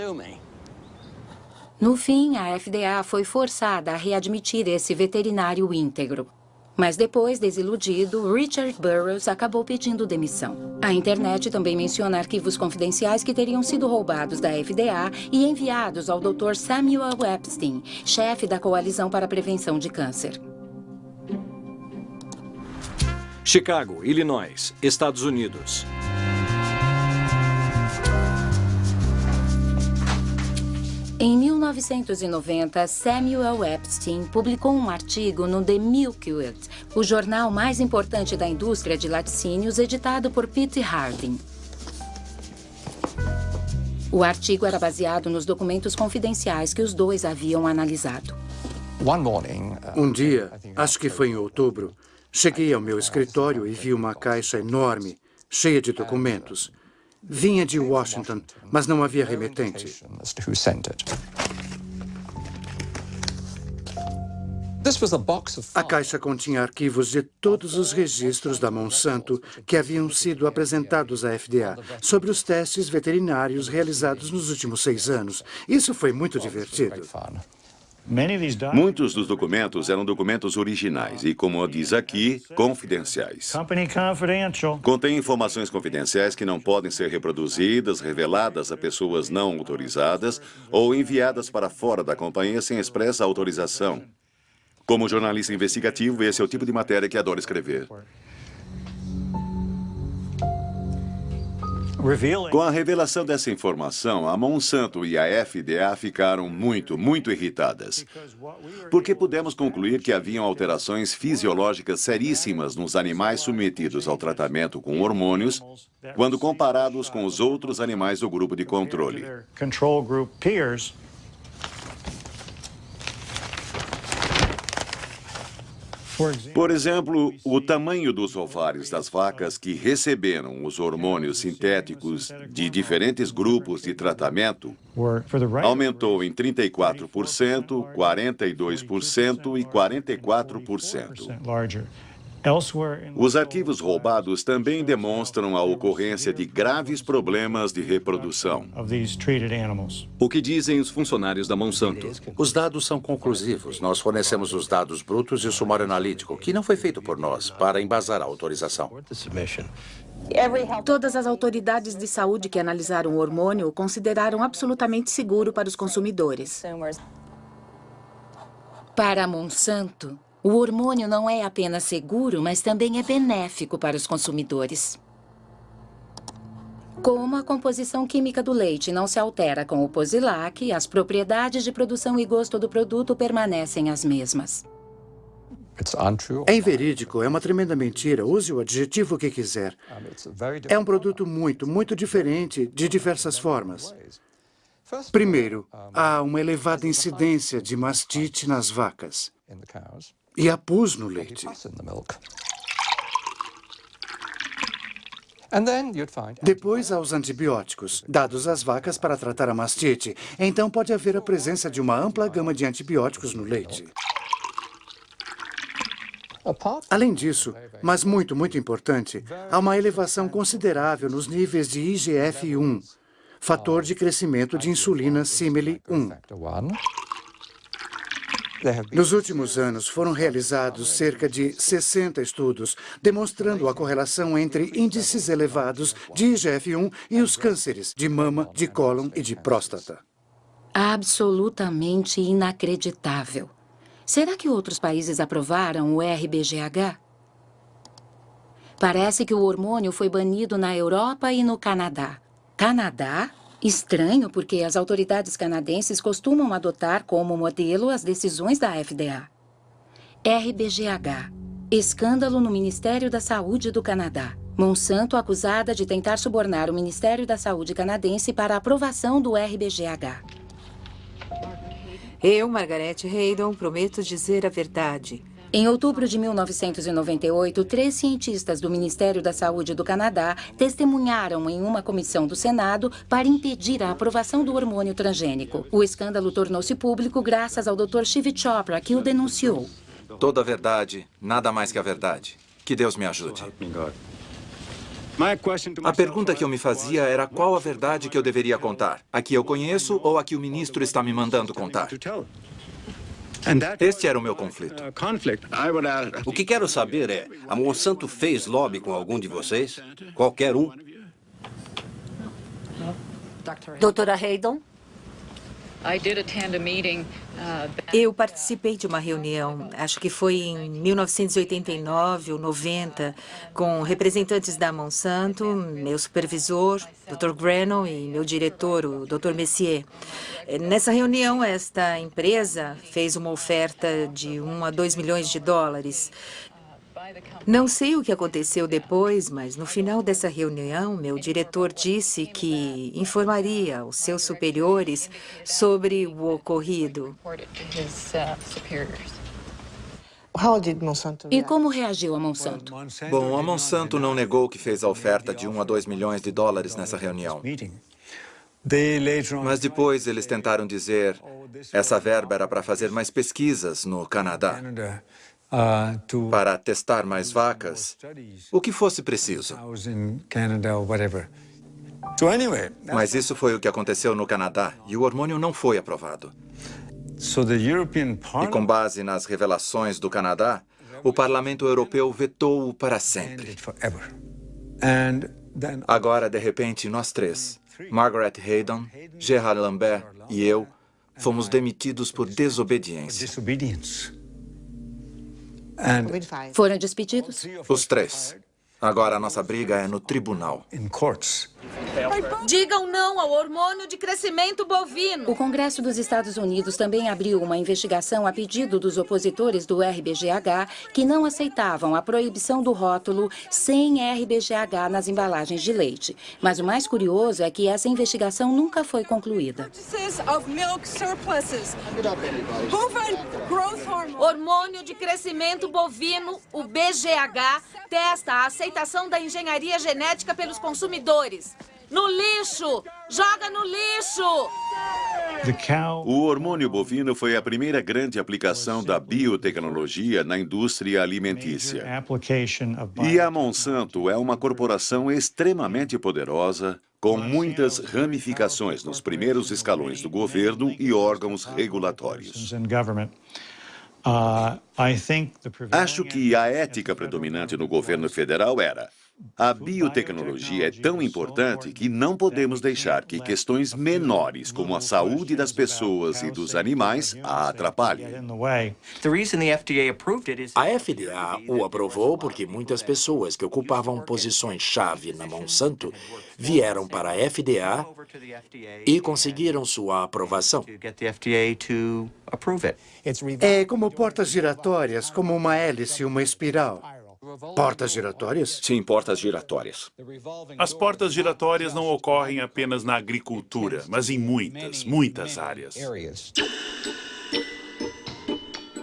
No fim, a FDA foi forçada a readmitir esse veterinário íntegro. Mas depois, desiludido, Richard Burroughs acabou pedindo demissão. A internet também menciona arquivos confidenciais que teriam sido roubados da FDA e enviados ao Dr. Samuel Epstein, chefe da Coalizão para a Prevenção de Câncer. Chicago, Illinois, Estados Unidos. Em 1990, Samuel Epstein publicou um artigo no The Milkweed, o jornal mais importante da indústria de laticínios, editado por Pete Harding. O artigo era baseado nos documentos confidenciais que os dois haviam analisado. Um dia, acho que foi em outubro, cheguei ao meu escritório e vi uma caixa enorme, cheia de documentos. Vinha de Washington, mas não havia remetente. A caixa continha arquivos de todos os registros da Monsanto que haviam sido apresentados à FDA sobre os testes veterinários realizados nos últimos 6 anos. Isso foi muito divertido. Muitos dos documentos eram documentos originais e, como diz aqui, confidenciais. Contém informações confidenciais que não podem ser reproduzidas, reveladas a pessoas não autorizadas ou enviadas para fora da companhia sem expressa autorização. Como jornalista investigativo, esse é o tipo de matéria que adoro escrever. Com a revelação dessa informação, a Monsanto e a FDA ficaram muito irritadas. Porque pudemos concluir que haviam alterações fisiológicas seríssimas nos animais submetidos ao tratamento com hormônios, quando comparados com os outros animais do grupo de controle. Por exemplo, o tamanho dos ovários das vacas que receberam os hormônios sintéticos de diferentes grupos de tratamento aumentou em 34%, 42% e 44%. Os arquivos roubados também demonstram a ocorrência de graves problemas de reprodução. O que dizem os funcionários da Monsanto? Os dados são conclusivos. Nós fornecemos os dados brutos e o sumário analítico, que não foi feito por nós, para embasar a autorização. Todas as autoridades de saúde que analisaram o hormônio o consideraram absolutamente seguro para os consumidores. Para a Monsanto, o hormônio não é apenas seguro, mas também é benéfico para os consumidores. Como a composição química do leite não se altera com o Posilac, as propriedades de produção e gosto do produto permanecem as mesmas. É inverídico, é uma tremenda mentira. Use o adjetivo que quiser. É um produto muito diferente de diversas formas. Primeiro, há uma elevada incidência de mastite nas vacas. E há pus no leite. Depois há os antibióticos, dados às vacas para tratar a mastite. Então pode haver a presença de uma ampla gama de antibióticos no leite. Além disso, mas muito importante, há uma elevação considerável nos níveis de IGF-1, fator de crescimento de insulina símile 1. Nos últimos anos, foram realizados cerca de 60 estudos demonstrando a correlação entre índices elevados de IGF-1 e os cânceres de mama, de cólon e de próstata. Absolutamente inacreditável. Será que outros países aprovaram o RBGH? Parece que o hormônio foi banido na Europa e no Canadá. Canadá? Estranho, porque as autoridades canadenses costumam adotar como modelo as decisões da FDA. RBGH. Escândalo no Ministério da Saúde do Canadá. Monsanto acusada de tentar subornar o Ministério da Saúde canadense para a aprovação do RBGH. Eu, Margaret Haydon, prometo dizer a verdade. Em outubro de 1998, 3 cientistas do Ministério da Saúde do Canadá testemunharam em uma comissão do Senado para impedir a aprovação do hormônio transgênico. O escândalo tornou-se público graças ao Dr. Shiv Chopra, que o denunciou. Toda a verdade, nada mais que a verdade. Que Deus me ajude. A pergunta que eu me fazia era qual a verdade que eu deveria contar. A que eu conheço ou a que o ministro está me mandando contar? Este era o meu conflito. O que quero saber é, a Monsanto fez lobby com algum de vocês? Qualquer um? Doutora Haydon? Eu participei de uma reunião, acho que foi em 1989 ou 90, com representantes da Monsanto, meu supervisor, Dr. Grenon, e meu diretor, o Dr. Messier. Nessa reunião, esta empresa fez uma oferta de 1 a 2 milhões de dólares. Não sei o que aconteceu depois, mas no final dessa reunião, meu diretor disse que informaria os seus superiores sobre o ocorrido. E como reagiu a Monsanto? Bom, a Monsanto não negou que fez a oferta de 1 a 2 milhões de dólares nessa reunião. Mas depois eles tentaram dizer essa verba era para fazer mais pesquisas no Canadá, para testar mais vacas, o que fosse preciso. Mas isso foi o que aconteceu no Canadá e o hormônio não foi aprovado. E com base nas revelações do Canadá, o Parlamento Europeu vetou-o para sempre. Agora, de repente, nós 3, Margaret Haydon, Gerard Lambert e eu, fomos demitidos por desobediência. Foram despedidos? Os 3. Agora a nossa briga é no tribunal. Digam não ao hormônio de crescimento bovino. O Congresso dos Estados Unidos também abriu uma investigação a pedido dos opositores do RBGH que não aceitavam a proibição do rótulo sem RBGH nas embalagens de leite. Mas o mais curioso é que essa investigação nunca foi concluída. Hormônio de crescimento bovino, o BGH, testa a aceitação da engenharia genética pelos consumidores. No lixo! Joga no lixo! O hormônio bovino foi a primeira grande aplicação da biotecnologia na indústria alimentícia. E a Monsanto é uma corporação extremamente poderosa, com muitas ramificações nos primeiros escalões do governo e órgãos regulatórios. Acho que a ética predominante no governo federal era: a biotecnologia é tão importante que não podemos deixar que questões menores, como a saúde das pessoas e dos animais, a atrapalhem. A FDA o aprovou porque muitas pessoas que ocupavam posições-chave na Monsanto vieram para a FDA e conseguiram sua aprovação. É como portas giratórias, como uma hélice, uma espiral. Portas giratórias? Sim, portas giratórias. As portas giratórias não ocorrem apenas na agricultura, mas em muitas áreas.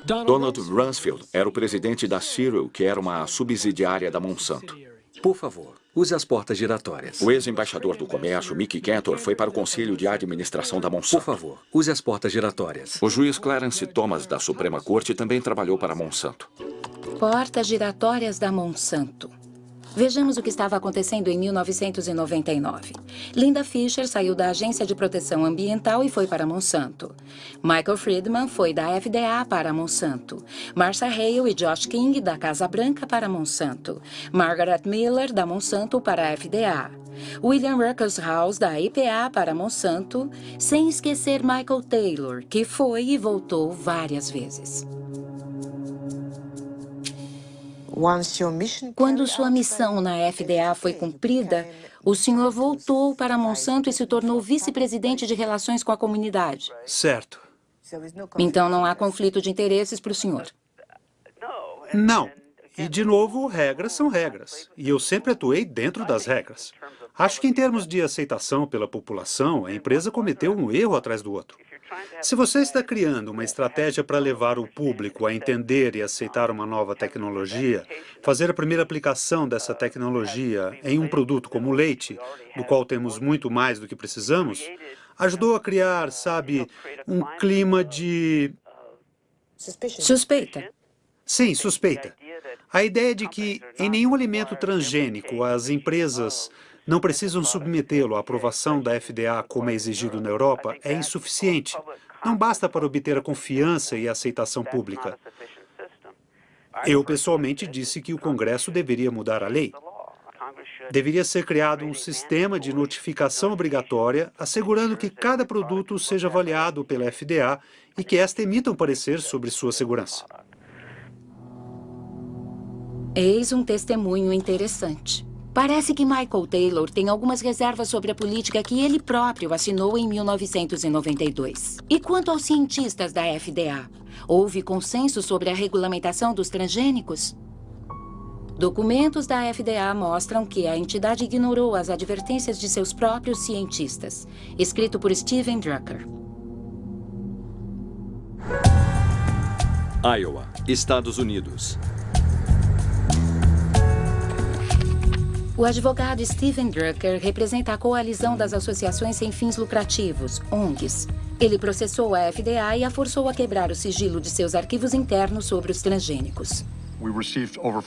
Donald Rumsfeld era o presidente da Cereal, que era uma subsidiária da Monsanto. Por favor, use as portas giratórias. O ex-embaixador do comércio, Mickey Cantor, foi para o Conselho de Administração da Monsanto. Por favor, use as portas giratórias. O juiz Clarence Thomas, da Suprema Corte, também trabalhou para a Monsanto. Portas giratórias da Monsanto. Vejamos o que estava acontecendo em 1999. Linda Fisher saiu da Agência de Proteção Ambiental e foi para Monsanto. Michael Friedman foi da FDA para Monsanto. Marsha Hale e Josh King, da Casa Branca, para Monsanto. Margaret Miller, da Monsanto, para a FDA. William Ruckelshaus, da EPA, para Monsanto, sem esquecer Michael Taylor, que foi e voltou várias vezes. Quando sua missão na FDA foi cumprida, o senhor voltou para Monsanto e se tornou vice-presidente de relações com a comunidade. Certo. Então não há conflito de interesses para o senhor? Não. E, de novo, regras são regras. E eu sempre atuei dentro das regras. Acho que, em termos de aceitação pela população, a empresa cometeu um erro atrás do outro. Se você está criando uma estratégia para levar o público a entender e aceitar uma nova tecnologia, fazer a primeira aplicação dessa tecnologia em um produto como o leite, do qual temos muito mais do que precisamos, ajudou a criar, sabe, um clima de... Suspeita. Sim, suspeita. A ideia de que em nenhum alimento transgênico as empresas não precisam submetê-lo à aprovação da FDA como é exigido na Europa é insuficiente. Não basta para obter a confiança e a aceitação pública. Eu, pessoalmente, disse que o Congresso deveria mudar a lei. Deveria ser criado um sistema de notificação obrigatória, assegurando que cada produto seja avaliado pela FDA e que esta emita um parecer sobre sua segurança. Eis um testemunho interessante. Parece que Michael Taylor tem algumas reservas sobre a política que ele próprio assinou em 1992. E quanto aos cientistas da FDA? Houve consenso sobre a regulamentação dos transgênicos? Documentos da FDA mostram que a entidade ignorou as advertências de seus próprios cientistas. Escrito por Steven Drucker. Iowa, Estados Unidos. O advogado Steven Drucker representa a coalizão das associações sem fins lucrativos, ONGs. Ele processou a FDA e a forçou a quebrar o sigilo de seus arquivos internos sobre os transgênicos.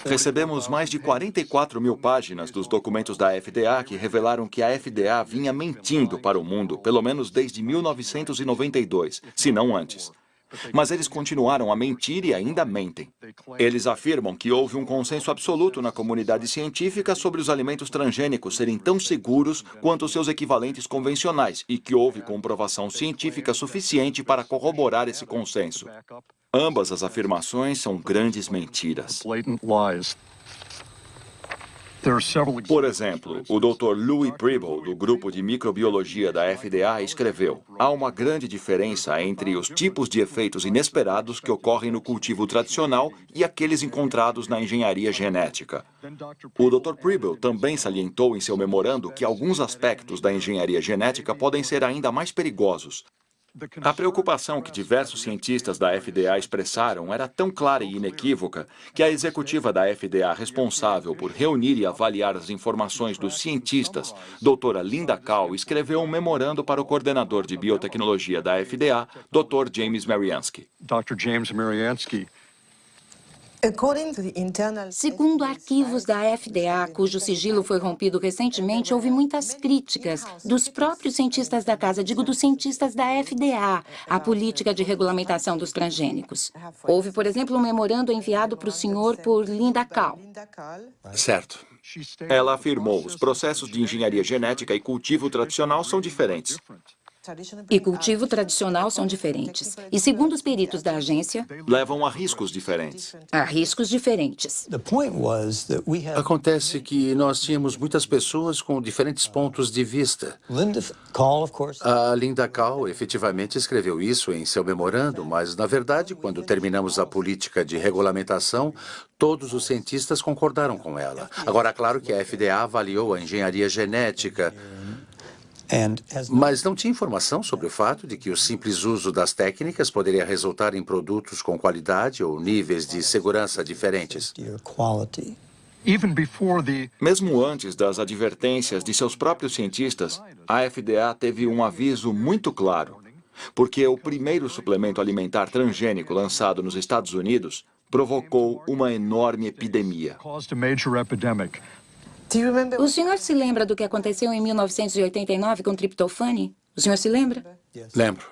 Recebemos mais de 44 mil páginas dos documentos da FDA que revelaram que a FDA vinha mentindo para o mundo, pelo menos desde 1992, se não antes. Mas eles continuaram a mentir e ainda mentem. Eles afirmam que houve um consenso absoluto na comunidade científica sobre os alimentos transgênicos serem tão seguros quanto seus equivalentes convencionais e que houve comprovação científica suficiente para corroborar esse consenso. Ambas as afirmações são grandes mentiras. Por exemplo, o Dr. Louis Preble, do grupo de microbiologia da FDA, escreveu: há uma grande diferença entre os tipos de efeitos inesperados que ocorrem no cultivo tradicional e aqueles encontrados na engenharia genética. O Dr. Preble também salientou em seu memorando que alguns aspectos da engenharia genética podem ser ainda mais perigosos. A preocupação que diversos cientistas da FDA expressaram era tão clara e inequívoca que a executiva da FDA responsável por reunir e avaliar as informações dos cientistas, doutora Linda Kahl, escreveu um memorando para o coordenador de biotecnologia da FDA, Dr. James Mariansky. Segundo arquivos da FDA, cujo sigilo foi rompido recentemente, houve muitas críticas dos próprios cientistas da casa, digo dos cientistas da FDA, à política de regulamentação dos transgênicos. Houve, por exemplo, um memorando enviado para o senhor por Linda Kahl. Certo. Ela afirmou: os processos de engenharia genética e cultivo tradicional são diferentes. E cultivo tradicional são diferentes. E segundo os peritos da agência, levam a riscos diferentes. A riscos diferentes. Acontece que nós tínhamos muitas pessoas com diferentes pontos de vista. A Linda Kahl efetivamente escreveu isso em seu memorando, mas, na verdade, quando terminamos a política de regulamentação, todos os cientistas concordaram com ela. Agora, claro que a FDA avaliou a engenharia genética, mas não tinha informação sobre o fato de que o simples uso das técnicas poderia resultar em produtos com qualidade ou níveis de segurança diferentes. Mesmo antes das advertências de seus próprios cientistas, a FDA teve um aviso muito claro, porque o primeiro suplemento alimentar transgênico lançado nos Estados Unidos provocou uma enorme epidemia. O senhor se lembra do que aconteceu em 1989 com o triptofane? O senhor se lembra? Lembro.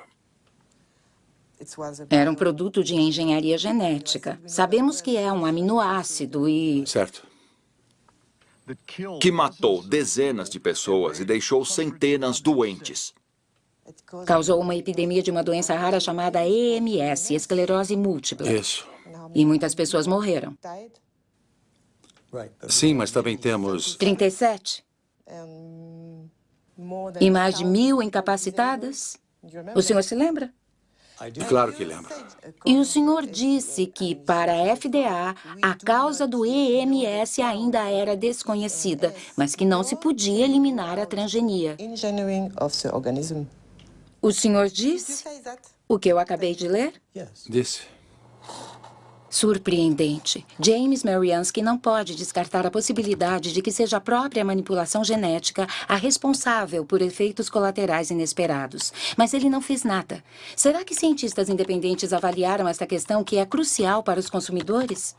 Era um produto de engenharia genética. Sabemos que é um aminoácido e... Certo. Que matou dezenas de pessoas e deixou centenas doentes. Causou uma epidemia de uma doença rara chamada EMS, esclerose múltipla. Isso. E muitas pessoas morreram. Sim, mas também temos... 37? E mais de 1.000 incapacitadas? O senhor se lembra? Claro que lembro. E o senhor disse que, para a FDA, a causa do EMS ainda era desconhecida, mas que não se podia eliminar a transgenia. O senhor disse o que eu acabei de ler? Disse. Surpreendente. James Mariansky não pode descartar a possibilidade de que seja a própria manipulação genética a responsável por efeitos colaterais inesperados. Mas ele não fez nada. Será que cientistas independentes avaliaram esta questão que é crucial para os consumidores?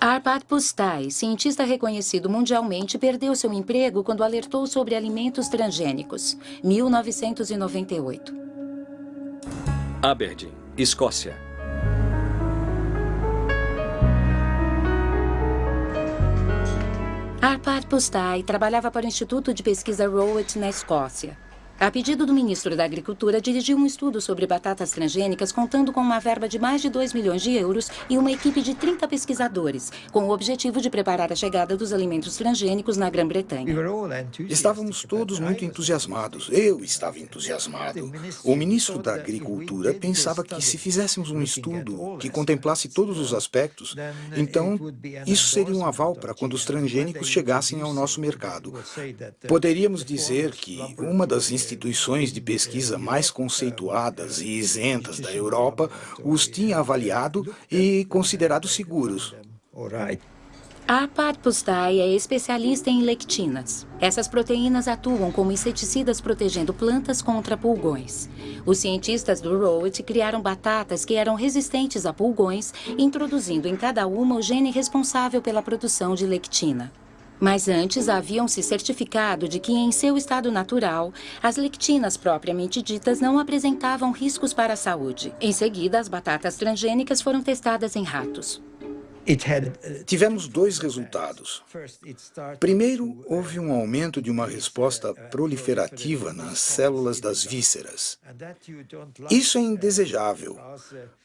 Arpad Pusztai, cientista reconhecido mundialmente, perdeu seu emprego quando alertou sobre alimentos transgênicos. 1998. Aberdeen, Escócia. Arpad Pusztai trabalhava para o Instituto de Pesquisa Rowett, na Escócia. A pedido do ministro da Agricultura, dirigiu um estudo sobre batatas transgênicas, contando com uma verba de mais de 2 milhões de euros e uma equipe de 30 pesquisadores, com o objetivo de preparar a chegada dos alimentos transgênicos na Grã-Bretanha. Estávamos todos muito entusiasmados. Eu estava entusiasmado. O ministro da Agricultura pensava que se fizéssemos um estudo que contemplasse todos os aspectos, então isso seria um aval para quando os transgênicos chegassem ao nosso mercado. Poderíamos dizer que uma das instituições de pesquisa mais conceituadas e isentas da Europa os tinha avaliado e considerado seguros. Arpad Pusztai é especialista em lectinas. Essas proteínas atuam como inseticidas protegendo plantas contra pulgões. Os cientistas do Rowett criaram batatas que eram resistentes a pulgões, introduzindo em cada uma o gene responsável pela produção de lectina. Mas antes haviam se certificado de que, em seu estado natural, as lectinas propriamente ditas não apresentavam riscos para a saúde. Em seguida, as batatas transgênicas foram testadas em ratos. Tivemos dois resultados. Primeiro, houve um aumento de uma resposta proliferativa nas células das vísceras. Isso é indesejável,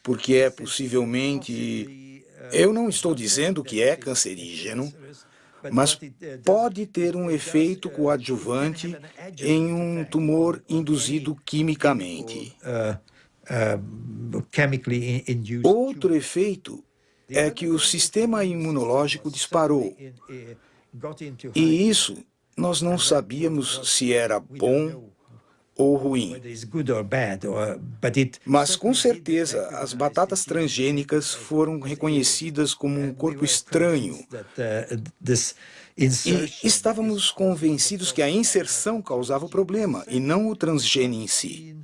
porque é possivelmente... Eu não estou dizendo que é cancerígeno, mas pode ter um efeito coadjuvante em um tumor induzido quimicamente. Outro efeito é que o sistema imunológico disparou. E isso nós não sabíamos se era bom ou ruim. Mas, com certeza, as batatas transgênicas foram reconhecidas como um corpo estranho. E estávamos convencidos que a inserção causava o problema, e não o transgene em si.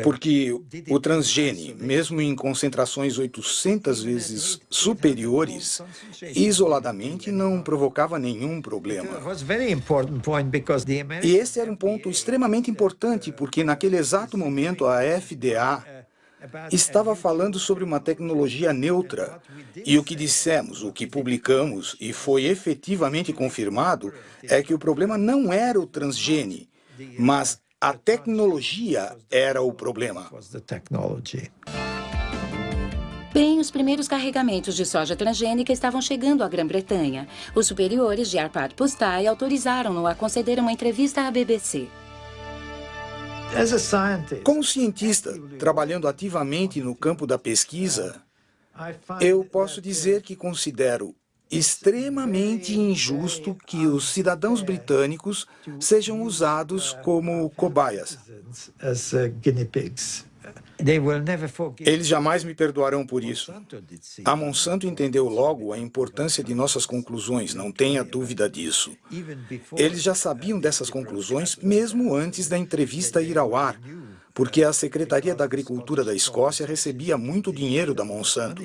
Porque o transgene, mesmo em concentrações 800 vezes superiores, isoladamente não provocava nenhum problema. E esse era um ponto extremamente importante, porque naquele exato momento a FDA estava falando sobre uma tecnologia neutra. E o que dissemos, o que publicamos, e foi efetivamente confirmado, é que o problema não era o transgene, mas a tecnologia era o problema. Bem, os primeiros carregamentos de soja transgênica estavam chegando à Grã-Bretanha. Os superiores de Arpad Pusztai autorizaram-no a conceder uma entrevista à BBC. Como cientista, trabalhando ativamente no campo da pesquisa, eu posso dizer que considero extremamente injusto que os cidadãos britânicos sejam usados como cobaias. Eles jamais me perdoarão por isso. A Monsanto entendeu logo a importância de nossas conclusões, não tenha dúvida disso. Eles já sabiam dessas conclusões mesmo antes da entrevista ir ao ar, porque a Secretaria da Agricultura da Escócia recebia muito dinheiro da Monsanto.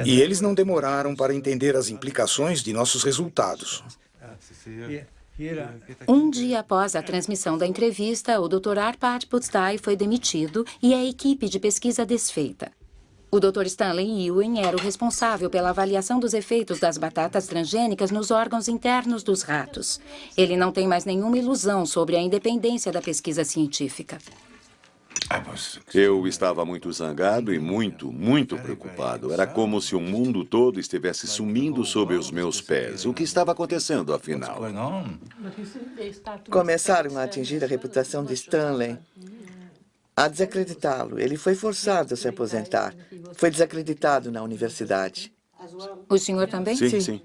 E eles não demoraram para entender as implicações de nossos resultados. Um dia após a transmissão da entrevista, o Dr. Arpad Pusztai foi demitido e a equipe de pesquisa desfeita. O Dr. Stanley Ewing era o responsável pela avaliação dos efeitos das batatas transgênicas nos órgãos internos dos ratos. Ele não tem mais nenhuma ilusão sobre a independência da pesquisa científica. Eu estava muito zangado e muito preocupado. Era como se o mundo todo estivesse sumindo sob os meus pés. O que estava acontecendo, afinal? Começaram a atingir a reputação de Stanley, a desacreditá-lo. Ele foi forçado a se aposentar. Foi desacreditado na universidade. O senhor também? Sim.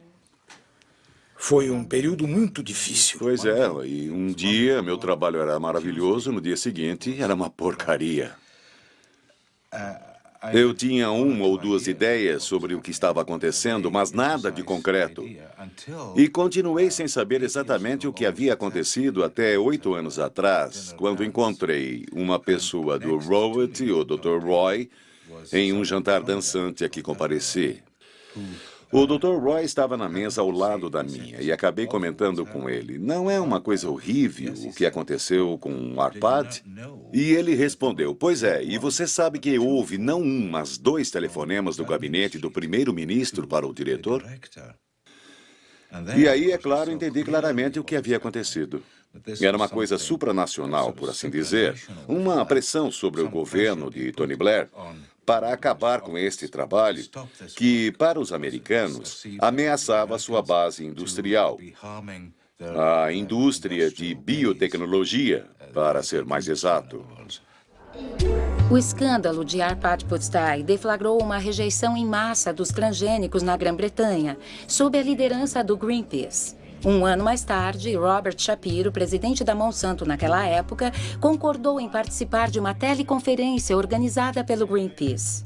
Foi um período muito difícil. Pois é, e um dia meu trabalho era maravilhoso, no dia seguinte era uma porcaria. Eu tinha uma ou duas ideias sobre o que estava acontecendo, mas nada de concreto. E continuei sem saber exatamente o que havia acontecido até 8 anos atrás, quando encontrei uma pessoa do Rowett, o Dr. Roy, em um jantar dançante a que compareci. O Dr. Roy estava na mesa ao lado da minha e acabei comentando com ele. Não é uma coisa horrível o que aconteceu com o Arpad? E ele respondeu, pois é, e você sabe que houve não um, mas 2 telefonemas do gabinete do primeiro-ministro para o diretor? E aí, é claro, entendi claramente o que havia acontecido. Era uma coisa supranacional, por assim dizer, uma pressão sobre o governo de Tony Blair para acabar com este trabalho que, para os americanos, ameaçava sua base industrial. A indústria de biotecnologia, para ser mais exato. O escândalo de Arpad Pusztai deflagrou uma rejeição em massa dos transgênicos na Grã-Bretanha, sob a liderança do Greenpeace. Um ano mais tarde, Robert Shapiro, presidente da Monsanto naquela época, concordou em participar de uma teleconferência organizada pelo Greenpeace.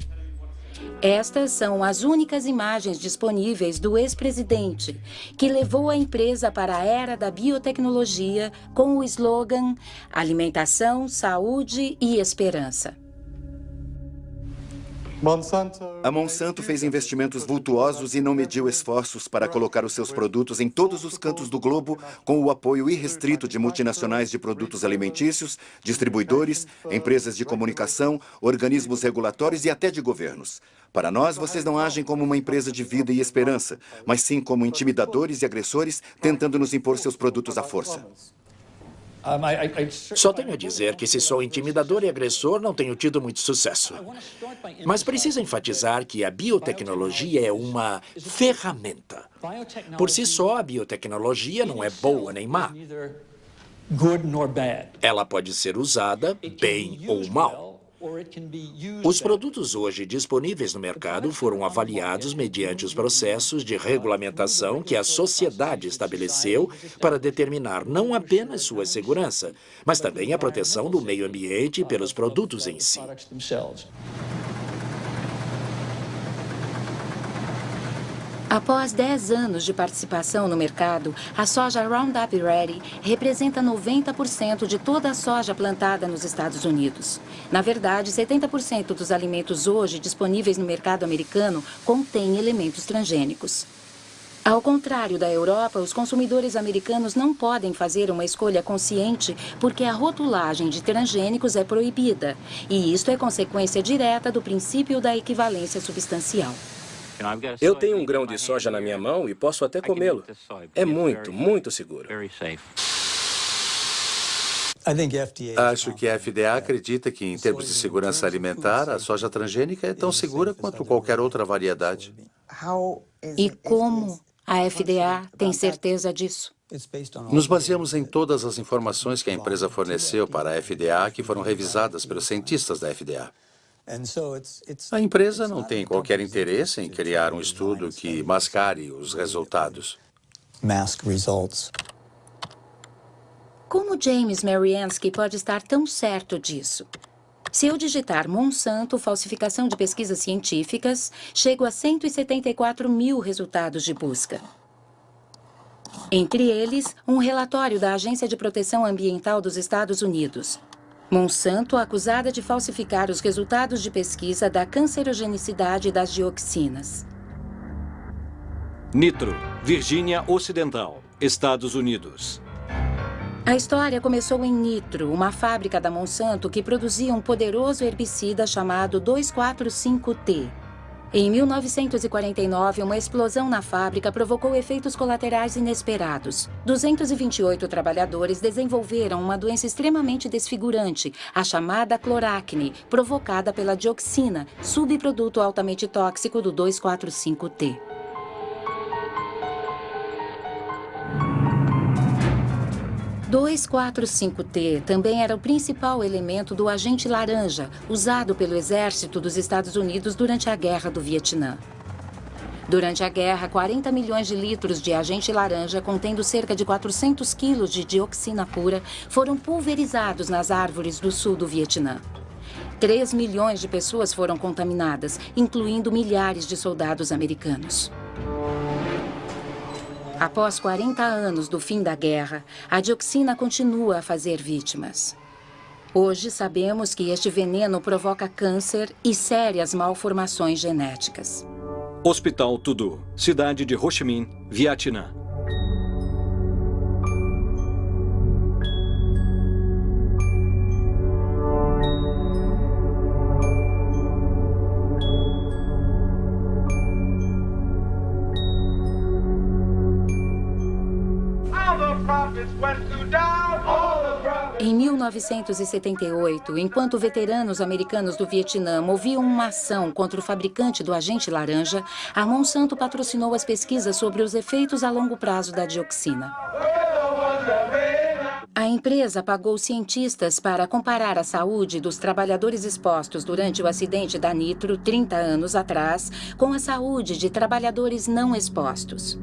Estas são as únicas imagens disponíveis do ex-presidente, que levou a empresa para a era da biotecnologia com o slogan Alimentação, Saúde e Esperança. A Monsanto fez investimentos vultuosos e não mediu esforços para colocar os seus produtos em todos os cantos do globo com o apoio irrestrito de multinacionais de produtos alimentícios, distribuidores, empresas de comunicação, organismos regulatórios e até de governos. Para nós, vocês não agem como uma empresa de vida e esperança, mas sim como intimidadores e agressores tentando nos impor seus produtos à força. Só tenho a dizer que se sou intimidador e agressor, não tenho tido muito sucesso. Mas preciso enfatizar que a biotecnologia é uma ferramenta. Por si só, a biotecnologia não é boa nem má. Ela pode ser usada bem ou mal. Os produtos hoje disponíveis no mercado foram avaliados mediante os processos de regulamentação que a sociedade estabeleceu para determinar não apenas sua segurança, mas também a proteção do meio ambiente pelos produtos em si. Após 10 anos de participação no mercado, a soja Roundup Ready representa 90% de toda a soja plantada nos Estados Unidos. Na verdade, 70% dos alimentos hoje disponíveis no mercado americano contêm elementos transgênicos. Ao contrário da Europa, os consumidores americanos não podem fazer uma escolha consciente porque a rotulagem de transgênicos é proibida. E isto é consequência direta do princípio da equivalência substancial. Eu tenho um grão de soja na minha mão e posso até comê-lo. É muito seguro. Acho que a FDA acredita que, em termos de segurança alimentar, a soja transgênica é tão segura quanto qualquer outra variedade. E como a FDA tem certeza disso? Nos baseamos em todas as informações que a empresa forneceu para a FDA, que foram revisadas pelos cientistas da FDA. A empresa não tem qualquer interesse em criar um estudo que mascare os resultados. Como James Mariansky pode estar tão certo disso? Se eu digitar Monsanto, falsificação de pesquisas científicas, chego a 174 mil resultados de busca. Entre eles, um relatório da Agência de Proteção Ambiental dos Estados Unidos. Monsanto acusada de falsificar os resultados de pesquisa da cancerogenicidade das dioxinas. Nitro, Virgínia Ocidental, Estados Unidos. A história começou em Nitro, uma fábrica da Monsanto que produzia um poderoso herbicida chamado 2,4,5-T. Em 1949, uma explosão na fábrica provocou efeitos colaterais inesperados. 228 trabalhadores desenvolveram uma doença extremamente desfigurante, a chamada cloracne, provocada pela dioxina, subproduto altamente tóxico do 2,4,5-T. O 2,4,5-T também era o principal elemento do agente laranja, usado pelo exército dos Estados Unidos durante a Guerra do Vietnã. Durante a guerra, 40 milhões de litros de agente laranja, contendo cerca de 400 quilos de dioxina pura, foram pulverizados nas árvores do sul do Vietnã. 3 milhões de pessoas foram contaminadas, incluindo milhares de soldados americanos. Após 40 anos do fim da guerra, a dioxina continua a fazer vítimas. Hoje sabemos que este veneno provoca câncer e sérias malformações genéticas. Hospital Tudu, cidade de Ho Chi Minh, Vietnã. Em 1978, enquanto veteranos americanos do Vietnã moviam uma ação contra o fabricante do agente laranja, a Monsanto patrocinou as pesquisas sobre os efeitos a longo prazo da dioxina. A empresa pagou cientistas para comparar a saúde dos trabalhadores expostos durante o acidente da Nitro, 30 anos atrás, com a saúde de trabalhadores não expostos.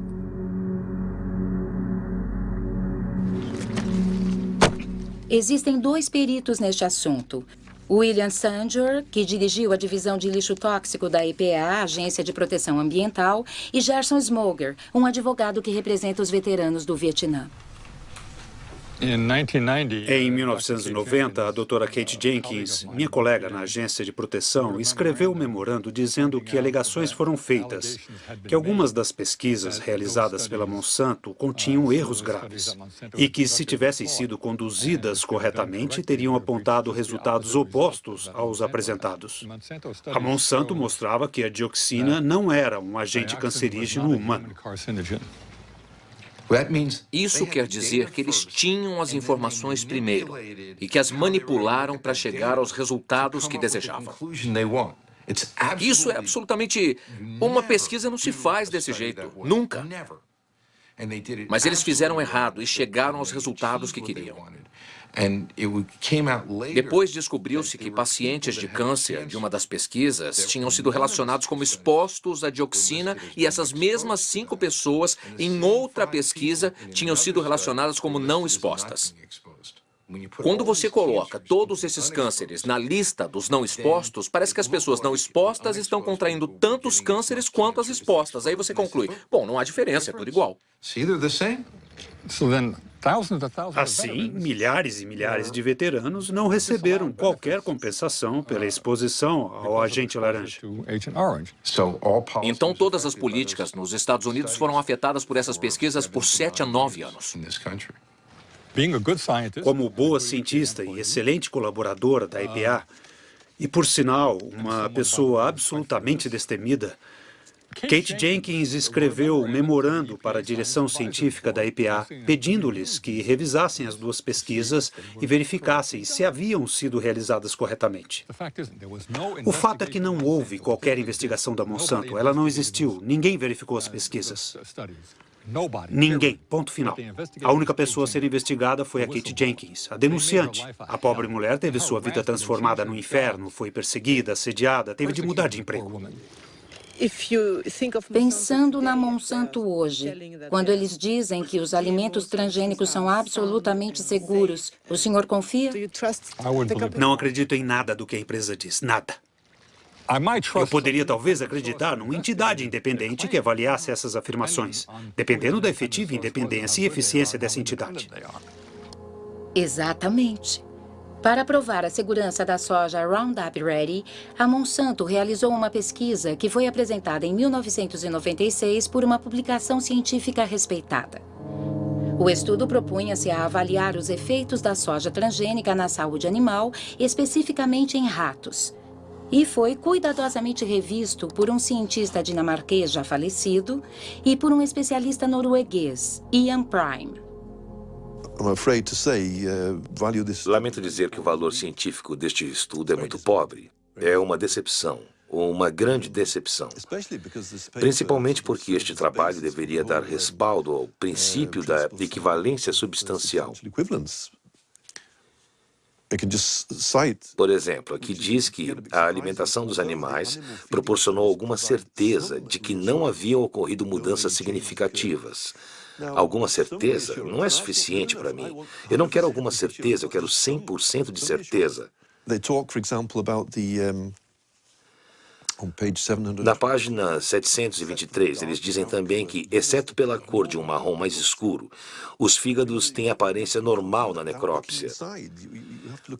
Existem 2 peritos neste assunto. William Sanger, que dirigiu a divisão de lixo tóxico da EPA, Agência de Proteção Ambiental, e Gerson Smoger, um advogado que representa os veteranos do Vietnã. Em 1990, a doutora Kate Jenkins, minha colega na agência de proteção, escreveu um memorando dizendo que alegações foram feitas, que algumas das pesquisas realizadas pela Monsanto continham erros graves e que, se tivessem sido conduzidas corretamente, teriam apontado resultados opostos aos apresentados. A Monsanto mostrava que a dioxina não era um agente cancerígeno humano. Isso quer dizer que eles tinham as informações primeiro e que as manipularam para chegar aos resultados que desejavam. Isso é absolutamente... Uma pesquisa não se faz desse jeito, nunca. Mas eles fizeram errado e chegaram aos resultados que queriam. Depois descobriu-se que pacientes de câncer de uma das pesquisas tinham sido relacionados como expostos à dioxina e essas mesmas 5 pessoas, em outra pesquisa, tinham sido relacionadas como não expostas. Quando você coloca todos esses cânceres na lista dos não expostos, parece que as pessoas não expostas estão contraindo tantos cânceres quanto as expostas. Aí você conclui, bom, não há diferença, é tudo igual. Assim, milhares e milhares de veteranos não receberam qualquer compensação pela exposição ao agente laranja. Então, todas as políticas nos Estados Unidos foram afetadas por essas pesquisas por 7 a 9 anos. Como boa cientista e excelente colaboradora da EPA, e por sinal, uma pessoa absolutamente destemida, Kate Jenkins escreveu um memorando para a direção científica da EPA, pedindo-lhes que revisassem as 2 pesquisas e verificassem se haviam sido realizadas corretamente. O fato é que não houve qualquer investigação da Monsanto. Ela não existiu. Ninguém verificou as pesquisas. Ninguém. Ponto final. A única pessoa a ser investigada foi a Kate Jenkins, a denunciante. A pobre mulher teve sua vida transformada no inferno, foi perseguida, assediada, teve de mudar de emprego. Pensando na Monsanto hoje, quando eles dizem que os alimentos transgênicos são absolutamente seguros, o senhor confia? Não acredito em nada do que a empresa diz, nada. Eu poderia talvez acreditar numa entidade independente que avaliasse essas afirmações, dependendo da efetiva independência e eficiência dessa entidade. Exatamente. Para provar a segurança da soja Roundup Ready, a Monsanto realizou uma pesquisa que foi apresentada em 1996 por uma publicação científica respeitada. O estudo propunha-se a avaliar os efeitos da soja transgênica na saúde animal, especificamente em ratos, e foi cuidadosamente revisto por um cientista dinamarquês já falecido e por um especialista norueguês, Ian Prime. Lamento dizer que o valor científico deste estudo é muito pobre. É uma decepção, uma grande decepção. Principalmente porque este trabalho deveria dar respaldo ao princípio da equivalência substancial. Por exemplo, aqui diz que a alimentação dos animais proporcionou alguma certeza de que não haviam ocorrido mudanças significativas. Alguma certeza não é suficiente para mim. Eu não quero alguma certeza, eu quero 100% de certeza. Na página 723, eles dizem também que, exceto pela cor de um marrom mais escuro, os fígados têm aparência normal na necrópsia.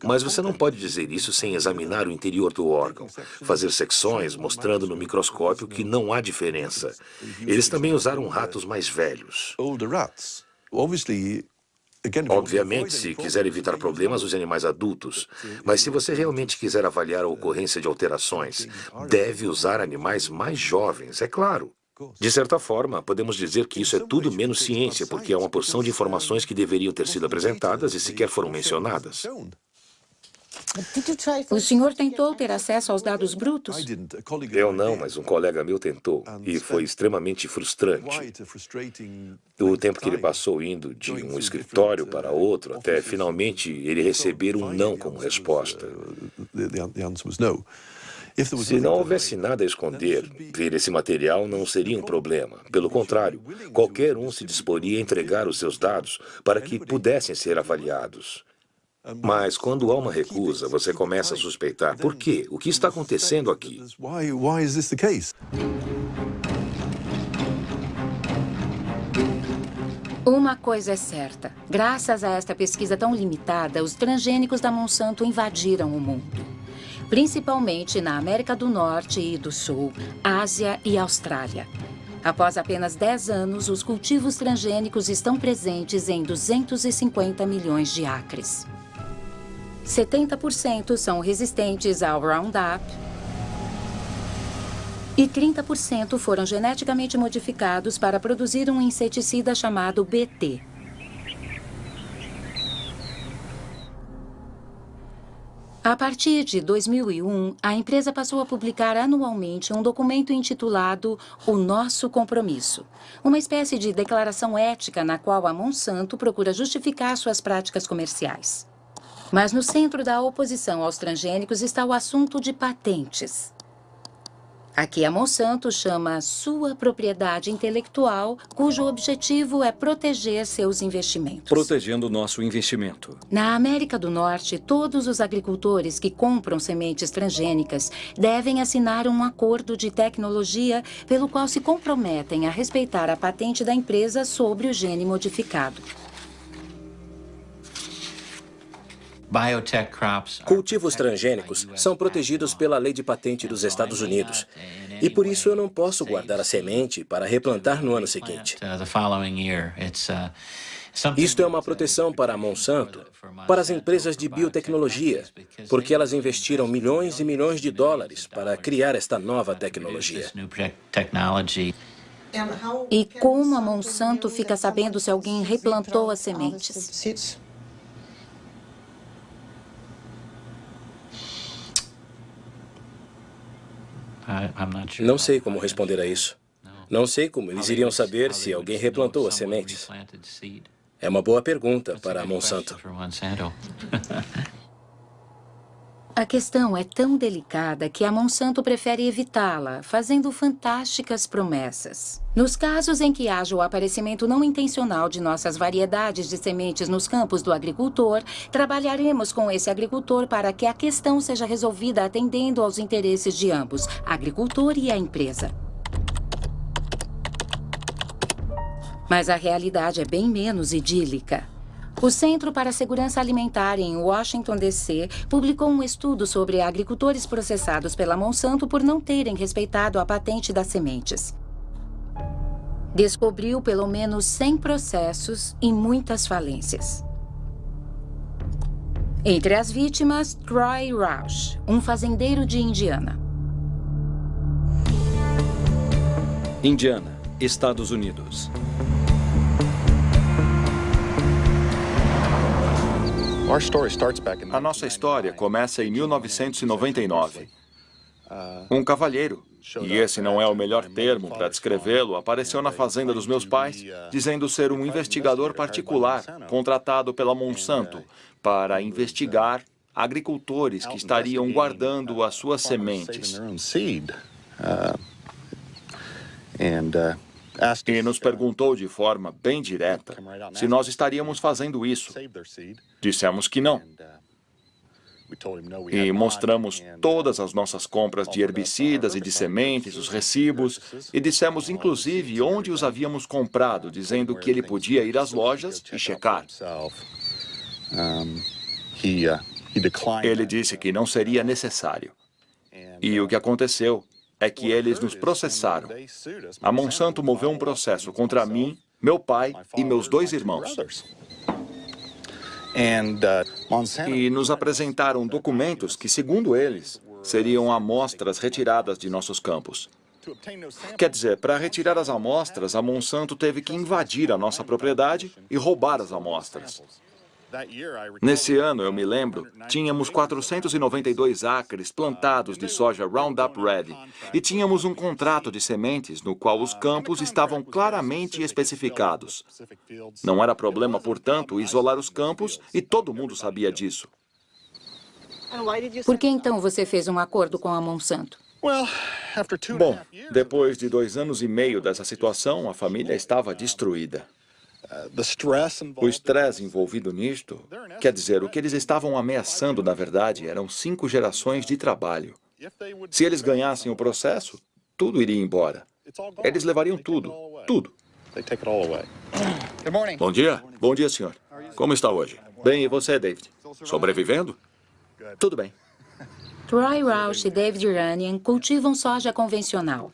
Mas você não pode dizer isso sem examinar o interior do órgão, fazer secções mostrando no microscópio que não há diferença. Eles também usaram ratos mais velhos. Obviamente, se quiser evitar problemas, use animais adultos. Mas se você realmente quiser avaliar a ocorrência de alterações, deve usar animais mais jovens, é claro. De certa forma, podemos dizer que isso é tudo menos ciência, porque há uma porção de informações que deveriam ter sido apresentadas e sequer foram mencionadas. O senhor tentou ter acesso aos dados brutos? Eu não, mas um colega meu tentou, e foi extremamente frustrante. O tempo que ele passou indo de um escritório para outro, até finalmente ele receber um não como resposta. Se não houvesse nada a esconder, ver esse material não seria um problema. Pelo contrário, qualquer um se disporia a entregar os seus dados para que pudessem ser avaliados. Mas quando há uma recusa, você começa a suspeitar. Por quê? O que está acontecendo aqui? Uma coisa é certa. Graças a esta pesquisa tão limitada, os transgênicos da Monsanto invadiram o mundo. Principalmente na América do Norte e do Sul, Ásia e Austrália. Após apenas 10 anos, os cultivos transgênicos estão presentes em 250 milhões de acres. 70% são resistentes ao Roundup e 30% foram geneticamente modificados para produzir um inseticida chamado BT. A partir de 2001, a empresa passou a publicar anualmente um documento intitulado O Nosso Compromisso, uma espécie de declaração ética na qual a Monsanto procura justificar suas práticas comerciais. Mas no centro da oposição aos transgênicos está o assunto de patentes. Aqui a Monsanto chama sua propriedade intelectual, cujo objetivo é proteger seus investimentos. Protegendo o nosso investimento. Na América do Norte, todos os agricultores que compram sementes transgênicas devem assinar um acordo de tecnologia pelo qual se comprometem a respeitar a patente da empresa sobre o gene modificado. Cultivos transgênicos são protegidos pela lei de patente dos Estados Unidos. E por isso eu não posso guardar a semente para replantar no ano seguinte. Isto é uma proteção para a Monsanto, para as empresas de biotecnologia, porque elas investiram milhões e milhões de dólares para criar esta nova tecnologia. E como a Monsanto fica sabendo se alguém replantou as sementes? Não sei como responder a isso. Não sei como eles iriam saber se alguém replantou as sementes. É uma boa pergunta para a Monsanto. A questão é tão delicada que a Monsanto prefere evitá-la, fazendo fantásticas promessas. Nos casos em que haja o aparecimento não intencional de nossas variedades de sementes nos campos do agricultor, trabalharemos com esse agricultor para que a questão seja resolvida atendendo aos interesses de ambos, agricultor e a empresa. Mas a realidade é bem menos idílica. O Centro para a Segurança Alimentar em Washington, D.C., publicou um estudo sobre agricultores processados pela Monsanto por não terem respeitado a patente das sementes. Descobriu pelo menos 100 processos e muitas falências. Entre as vítimas, Troy Roush, um fazendeiro de Indiana. Indiana, Estados Unidos. A nossa história começa em 1999. Um cavalheiro, e esse não é o melhor termo para descrevê-lo, apareceu na fazenda dos meus pais, dizendo ser um investigador particular contratado pela Monsanto para investigar agricultores que estariam guardando as suas sementes. E nos perguntou de forma bem direta se nós estaríamos fazendo isso. Dissemos que não. E mostramos todas as nossas compras de herbicidas e de sementes, os recibos, e dissemos inclusive onde os havíamos comprado, dizendo que ele podia ir às lojas e checar. Ele disse que não seria necessário. E o que aconteceu é que eles nos processaram. A Monsanto moveu um processo contra mim, meu pai e meus 2 irmãos. E nos apresentaram documentos que, segundo eles, seriam amostras retiradas de nossos campos. Quer dizer, para retirar as amostras, a Monsanto teve que invadir a nossa propriedade e roubar as amostras. Nesse ano, eu me lembro, tínhamos 492 acres plantados de soja Roundup Ready e tínhamos um contrato de sementes no qual os campos estavam claramente especificados. Não era problema, portanto, isolar os campos e todo mundo sabia disso. Por que então você fez um acordo com a Monsanto? Bom, depois de 2 anos e meio dessa situação, a família estava destruída. O estresse envolvido nisto, quer dizer, o que eles estavam ameaçando, na verdade, eram 5 gerações de trabalho. Se eles ganhassem o processo, tudo iria embora. Eles levariam tudo, tudo. Bom dia. Bom dia, senhor. Como está hoje? Bem, e você, David? Sobrevivendo? Tudo bem. Troy Roush e David Runyon cultivam soja convencional.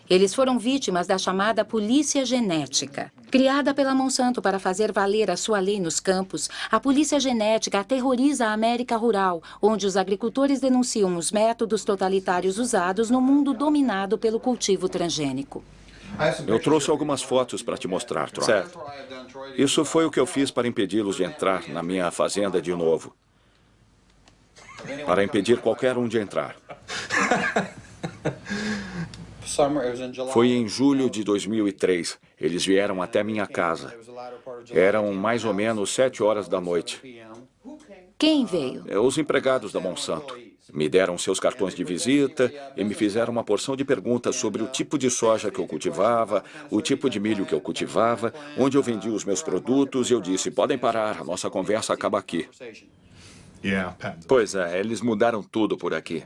Eles foram vítimas da chamada polícia genética. Criada pela Monsanto para fazer valer a sua lei nos campos, a polícia genética aterroriza a América rural, onde os agricultores denunciam os métodos totalitários usados no mundo dominado pelo cultivo transgênico. Eu trouxe algumas fotos para te mostrar, Troy. Certo. Isso foi o que eu fiz para impedi-los de entrar na minha fazenda de novo. Para impedir qualquer um de entrar. Foi em julho de 2003. Eles vieram até minha casa. Eram mais ou menos 7 horas da noite. Quem veio? Os empregados da Monsanto. Me deram seus cartões de visita e me fizeram uma porção de perguntas sobre o tipo de soja que eu cultivava, o tipo de milho que eu cultivava, onde eu vendia os meus produtos, e eu disse, podem parar, a nossa conversa acaba aqui. Pois é, eles mudaram tudo por aqui.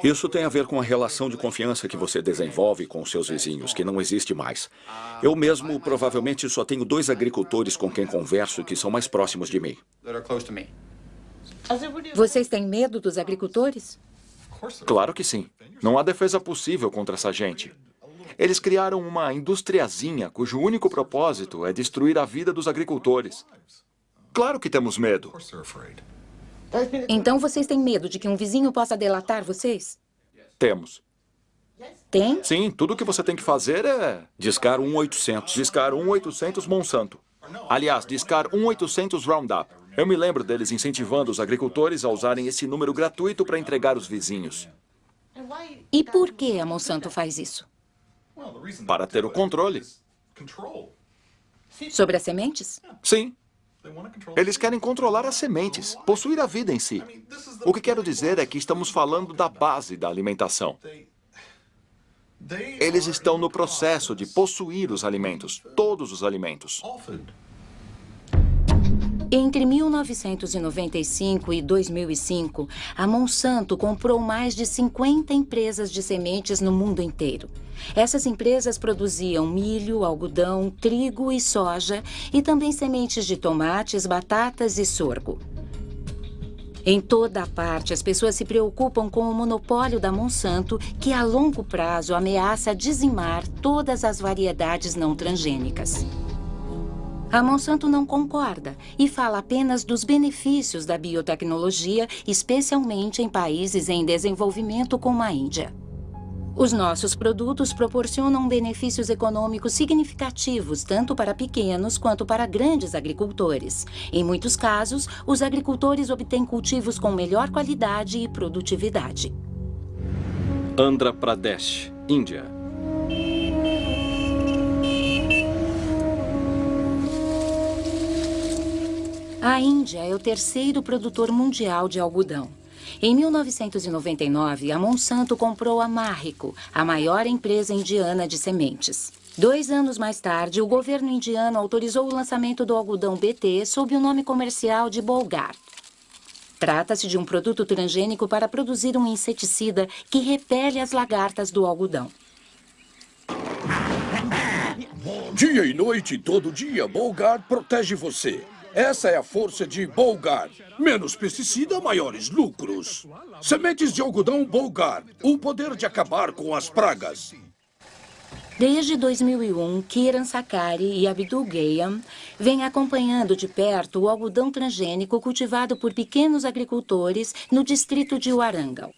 Isso tem a ver com a relação de confiança que você desenvolve com os seus vizinhos, que não existe mais. Eu mesmo provavelmente só tenho 2 agricultores com quem converso que são mais próximos de mim. Vocês têm medo dos agricultores? Claro que sim. Não há defesa possível contra essa gente. Eles criaram uma industriazinha cujo único propósito é destruir a vida dos agricultores. Claro que temos medo. Então vocês têm medo de que um vizinho possa delatar vocês? Temos. Tem? Sim, tudo o que você tem que fazer é discar 1-800. Discar 1-800 Monsanto. Aliás, discar 1-800 Roundup. Eu me lembro deles incentivando os agricultores a usarem esse número gratuito para entregar os vizinhos. E por que a Monsanto faz isso? Para ter o controle. Sobre as sementes? Sim. Eles querem controlar as sementes, possuir a vida em si. O que quero dizer é que estamos falando da base da alimentação. Eles estão no processo de possuir os alimentos, todos os alimentos. Entre 1995 e 2005, a Monsanto comprou mais de 50 empresas de sementes no mundo inteiro. Essas empresas produziam milho, algodão, trigo e soja e também sementes de tomates, batatas e sorgo. Em toda a parte, as pessoas se preocupam com o monopólio da Monsanto, que a longo prazo ameaça dizimar todas as variedades não transgênicas. A Monsanto não concorda e fala apenas dos benefícios da biotecnologia, especialmente em países em desenvolvimento como a Índia. Os nossos produtos proporcionam benefícios econômicos significativos tanto para pequenos quanto para grandes agricultores. Em muitos casos, os agricultores obtêm cultivos com melhor qualidade e produtividade. Andhra Pradesh, Índia. A Índia é o terceiro produtor mundial de algodão. Em 1999, a Monsanto comprou a Marico, a maior empresa indiana de sementes. 2 anos mais tarde, o governo indiano autorizou o lançamento do algodão BT sob o nome comercial de Bollgard. Trata-se de um produto transgênico para produzir um inseticida que repele as lagartas do algodão. Dia e noite, todo dia, Bollgard protege você. Essa é a força de Bollgard. Menos pesticida, maiores lucros. Sementes de algodão Bollgard. O poder de acabar com as pragas. Desde 2001, Kiran Sakari e Abdul Gayam vêm acompanhando de perto o algodão transgênico cultivado por pequenos agricultores no distrito de Warangal.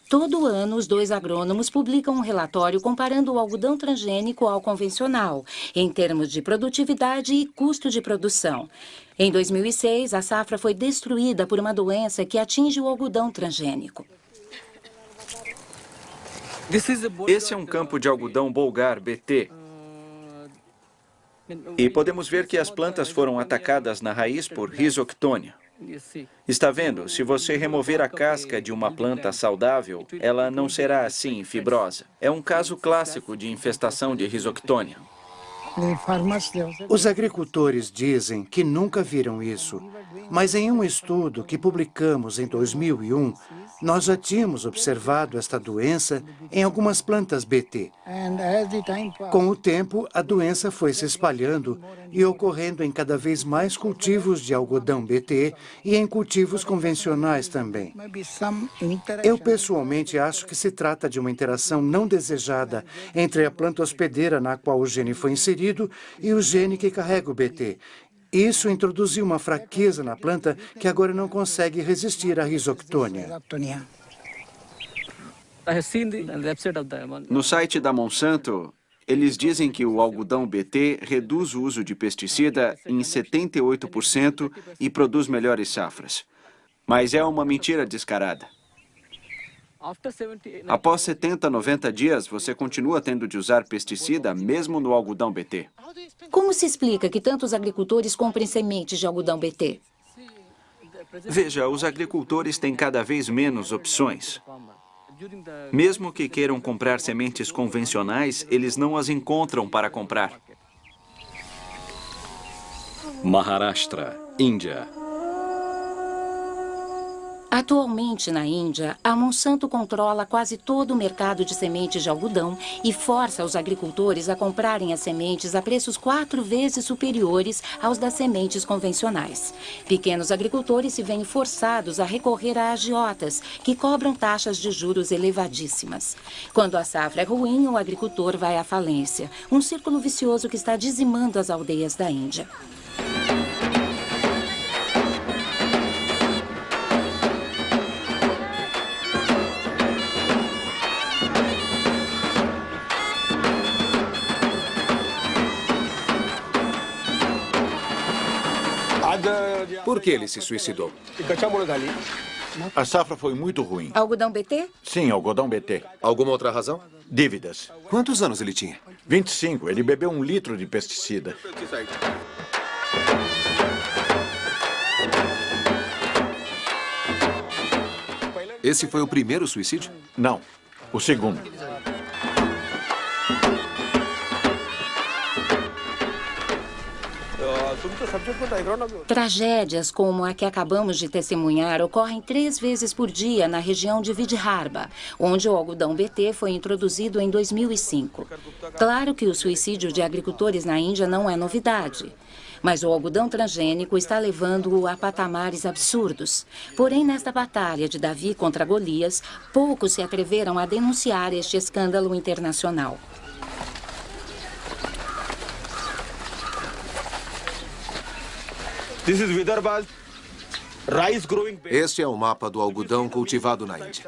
Todo ano, os 2 agrônomos publicam um relatório comparando o algodão transgênico ao convencional, em termos de produtividade e custo de produção. Em 2006, a safra foi destruída por uma doença que atinge o algodão transgênico. Esse é um campo de algodão Bollgard BT. E podemos ver que as plantas foram atacadas na raiz por Rhizoctonia. Está vendo? Se você remover a casca de uma planta saudável, ela não será assim fibrosa. É um caso clássico de infestação de Rhizoctonia. Os agricultores dizem que nunca viram isso, mas em um estudo que publicamos em 2001, nós já tínhamos observado esta doença em algumas plantas BT. Com o tempo, a doença foi se espalhando e ocorrendo em cada vez mais cultivos de algodão BT e em cultivos convencionais também. Eu pessoalmente acho que se trata de uma interação não desejada entre a planta hospedeira na qual o gene foi inserido e o gene que carrega o BT. Isso introduziu uma fraqueza na planta que agora não consegue resistir à Rhizoctonia. No site da Monsanto, eles dizem que o algodão BT reduz o uso de pesticida em 78% e produz melhores safras. Mas é uma mentira descarada. Após 70, 90 dias, você continua tendo de usar pesticida mesmo no algodão BT. Como se explica que tantos agricultores comprem sementes de algodão BT? Veja, os agricultores têm cada vez menos opções. Mesmo que queiram comprar sementes convencionais, eles não as encontram para comprar. Maharashtra, Índia. Atualmente, na Índia, a Monsanto controla quase todo o mercado de sementes de algodão e força os agricultores a comprarem as sementes a preços 4 vezes superiores aos das sementes convencionais. Pequenos agricultores se veem forçados a recorrer a agiotas, que cobram taxas de juros elevadíssimas. Quando a safra é ruim, o agricultor vai à falência, um círculo vicioso que está dizimando as aldeias da Índia. Por que ele se suicidou? A safra foi muito ruim. Algodão BT? Sim, algodão BT. Alguma outra razão? Dívidas. Quantos anos ele tinha? 25. Ele bebeu 1 litro de pesticida. Esse foi o primeiro suicídio? Não, o segundo. Tragédias como a que acabamos de testemunhar ocorrem 3 vezes por dia na região de Vidarbha, onde o algodão BT foi introduzido em 2005. Claro que o suicídio de agricultores na Índia não é novidade. Mas o algodão transgênico está levando-o a patamares absurdos. Porém, nesta batalha de Davi contra Golias, poucos se atreveram a denunciar este escândalo internacional. Este é o mapa do algodão cultivado na Índia.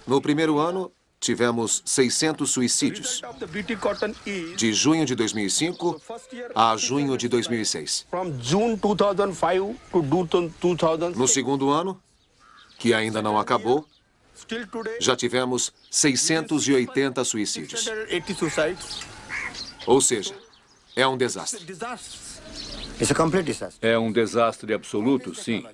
No primeiro ano, tivemos 600 suicídios, de junho de 2005 a junho de 2006. No segundo ano, que ainda não acabou, já tivemos 680 suicídios. Ou seja, é um desastre. É um desastre absoluto, sim.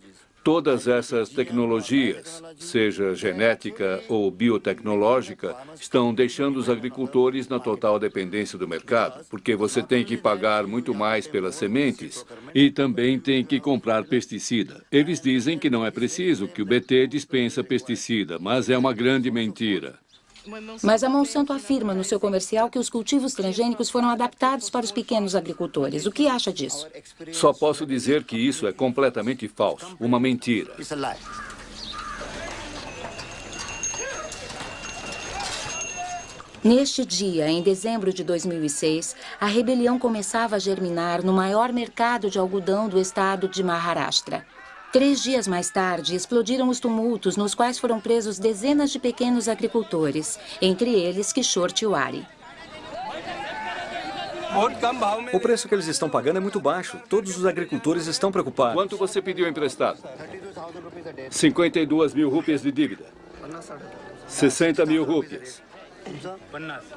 Todas essas tecnologias, seja genética ou biotecnológica, estão deixando os agricultores na total dependência do mercado, porque você tem que pagar muito mais pelas sementes e também tem que comprar pesticida. Eles dizem que não é preciso, que o BT dispensa pesticida, mas é uma grande mentira. Mas a Monsanto afirma no seu comercial que os cultivos transgênicos foram adaptados para os pequenos agricultores. O que acha disso? Só posso dizer que isso é completamente falso, uma mentira. Neste dia, em dezembro de 2006, a rebelião começava a germinar no maior mercado de algodão do estado de Maharashtra. 3 dias mais tarde, explodiram os tumultos nos quais foram presos dezenas de pequenos agricultores, entre eles Kishore Tiwari. O preço que eles estão pagando é muito baixo. Todos os agricultores estão preocupados. Quanto você pediu emprestado? 52 mil rúpias de dívida. 60 mil rúpias.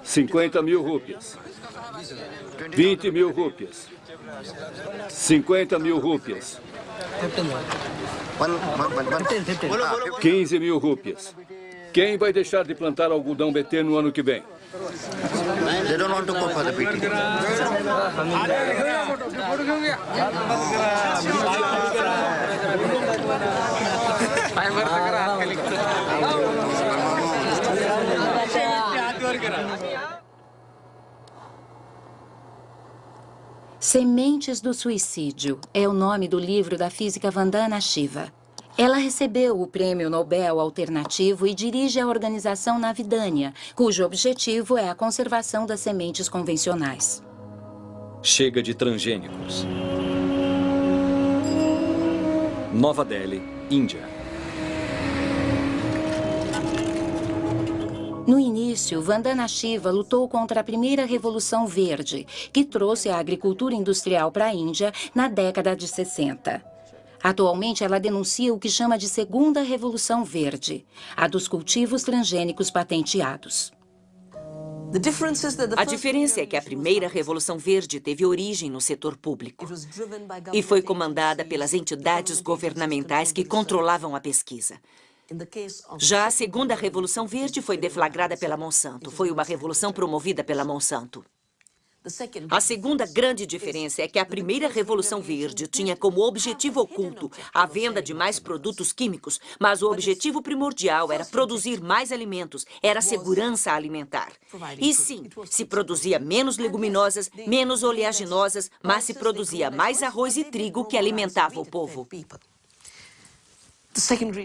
50 mil rúpias. 20 mil rúpias. 50 mil rúpias. 15 mil rúpias. Quem vai deixar de plantar algodão BT no ano que vem? Sementes do Suicídio é o nome do livro da física Vandana Shiva. Ela recebeu o Prêmio Nobel Alternativo e dirige a organização Navidânia, cujo objetivo é a conservação das sementes convencionais. Chega de transgênicos. Nova Delhi, Índia. No início, Vandana Shiva lutou contra a primeira Revolução Verde, que trouxe a agricultura industrial para a Índia na década de 60. Atualmente, ela denuncia o que chama de Segunda Revolução Verde, a dos cultivos transgênicos patenteados. A diferença é que a primeira Revolução Verde teve origem no setor público e foi comandada pelas entidades governamentais que controlavam a pesquisa. Já a segunda Revolução Verde foi deflagrada pela Monsanto. Foi uma revolução promovida pela Monsanto. A segunda grande diferença é que a primeira Revolução Verde tinha como objetivo oculto a venda de mais produtos químicos, mas o objetivo primordial era produzir mais alimentos, era segurança alimentar. E sim, se produzia menos leguminosas, menos oleaginosas, mas se produzia mais arroz e trigo que alimentava o povo.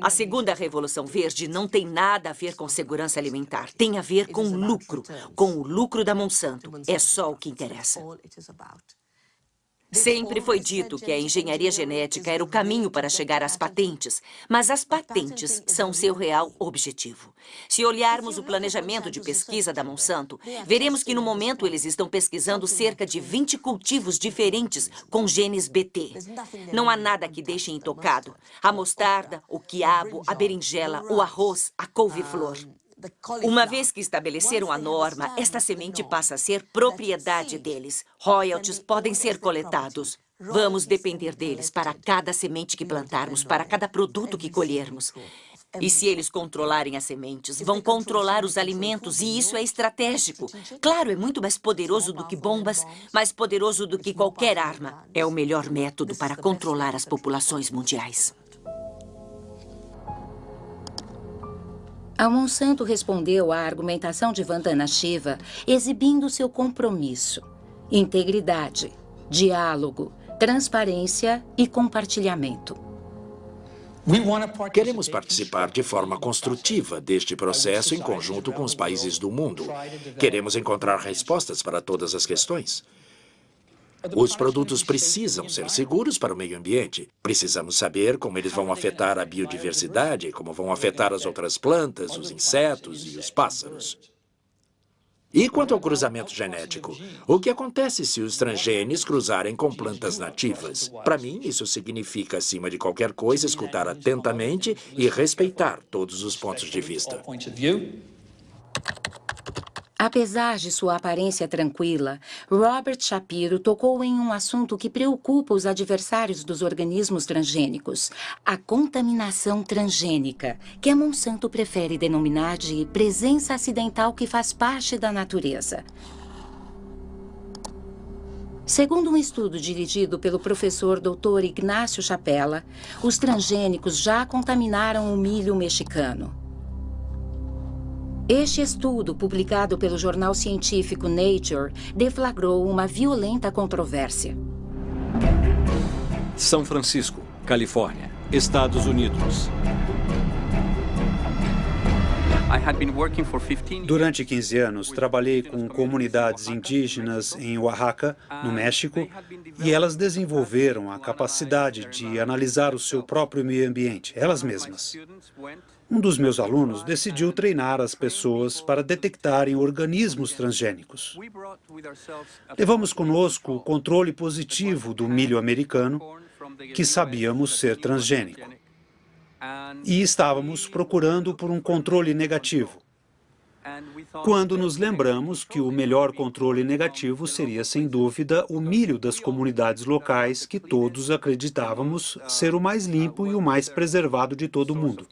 A segunda Revolução Verde não tem nada a ver com segurança alimentar. Tem a ver com o lucro da Monsanto. É só o que interessa. Sempre foi dito que a engenharia genética era o caminho para chegar às patentes, mas as patentes são seu real objetivo. Se olharmos o planejamento de pesquisa da Monsanto, veremos que no momento eles estão pesquisando cerca de 20 cultivos diferentes com genes BT. Não há nada que deixe intocado. A mostarda, o quiabo, a berinjela, o arroz, a couve-flor. Uma vez que estabeleceram a norma, esta semente passa a ser propriedade deles. Royalties podem ser coletados. Vamos depender deles para cada semente que plantarmos, para cada produto que colhermos. E se eles controlarem as sementes, vão controlar os alimentos, e isso é estratégico. Claro, é muito mais poderoso do que bombas, mais poderoso do que qualquer arma. É o melhor método para controlar as populações mundiais. A Monsanto respondeu à argumentação de Vandana Shiva exibindo seu compromisso, integridade, diálogo, transparência e compartilhamento. Queremos participar de forma construtiva deste processo em conjunto com os países do mundo. Queremos encontrar respostas para todas as questões. Os produtos precisam ser seguros para o meio ambiente. Precisamos saber como eles vão afetar a biodiversidade, como vão afetar as outras plantas, os insetos e os pássaros. E quanto ao cruzamento genético? O que acontece se os transgênios cruzarem com plantas nativas? Para mim, isso significa, acima de qualquer coisa, escutar atentamente e respeitar todos os pontos de vista. Apesar de sua aparência tranquila, Robert Shapiro tocou em um assunto que preocupa os adversários dos organismos transgênicos, a contaminação transgênica, que a Monsanto prefere denominar de presença acidental que faz parte da natureza. Segundo um estudo dirigido pelo professor Dr. Ignácio Chapela, os transgênicos já contaminaram o milho mexicano. Este estudo, publicado pelo jornal científico Nature, deflagrou uma violenta controvérsia. São Francisco, Califórnia, Estados Unidos. Durante 15 anos, trabalhei com comunidades indígenas em Oaxaca, no México, e elas desenvolveram a capacidade de analisar o seu próprio meio ambiente, elas mesmas. Um dos meus alunos decidiu treinar as pessoas para detectarem organismos transgênicos. Levamos conosco o controle positivo do milho americano, que sabíamos ser transgênico. E estávamos procurando por um controle negativo, quando nos lembramos que o melhor controle negativo seria, sem dúvida, o milho das comunidades locais, que todos acreditávamos ser o mais limpo e o mais preservado de todo o mundo.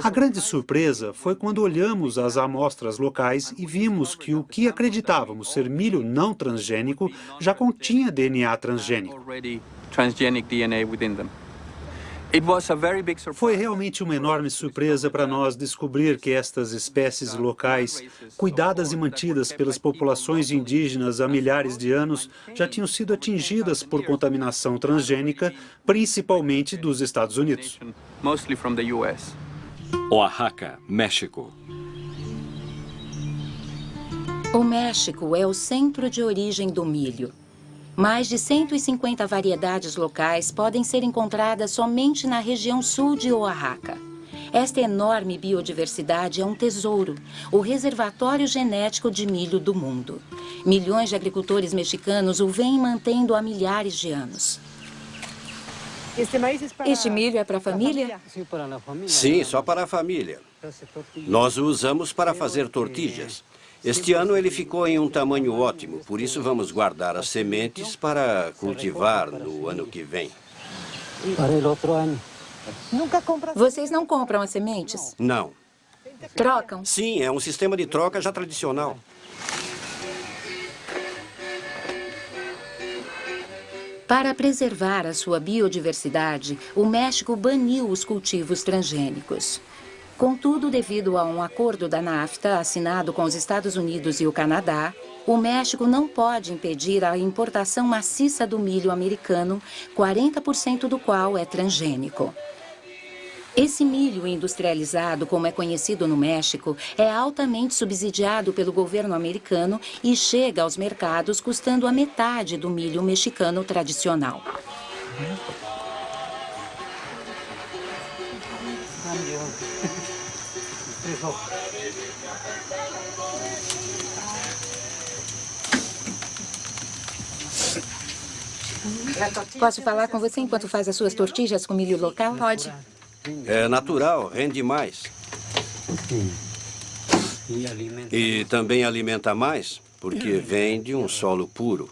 A grande surpresa foi quando olhamos as amostras locais e vimos que o que acreditávamos ser milho não transgênico já continha DNA transgênico. Foi realmente uma enorme surpresa para nós descobrir que estas espécies locais, cuidadas e mantidas pelas populações indígenas há milhares de anos, já tinham sido atingidas por contaminação transgênica, principalmente dos Estados Unidos. Oaxaca, México. O México é o centro de origem do milho. Mais de 150 variedades locais podem ser encontradas somente na região sul de Oaxaca. Esta enorme biodiversidade é um tesouro, o reservatório genético de milho do mundo. Milhões de agricultores mexicanos o vêm mantendo há milhares de anos. Este milho é para a família? Sim, só para a família. Nós o usamos para fazer tortilhas. Este ano ele ficou em um tamanho ótimo, por isso vamos guardar as sementes para cultivar no ano que vem. Vocês não compram as sementes? Não. Trocam? Sim, é um sistema de troca já tradicional. Para preservar a sua biodiversidade, o México baniu os cultivos transgênicos. Contudo, devido a um acordo da NAFTA assinado com os Estados Unidos e o Canadá, o México não pode impedir a importação maciça do milho americano, 40% do qual é transgênico. Esse milho industrializado, como é conhecido no México, é altamente subsidiado pelo governo americano e chega aos mercados custando a metade do milho mexicano tradicional. Posso falar com você enquanto faz as suas tortilhas com milho local? Pode. É natural, rende mais. E também alimenta mais, porque vem de um solo puro.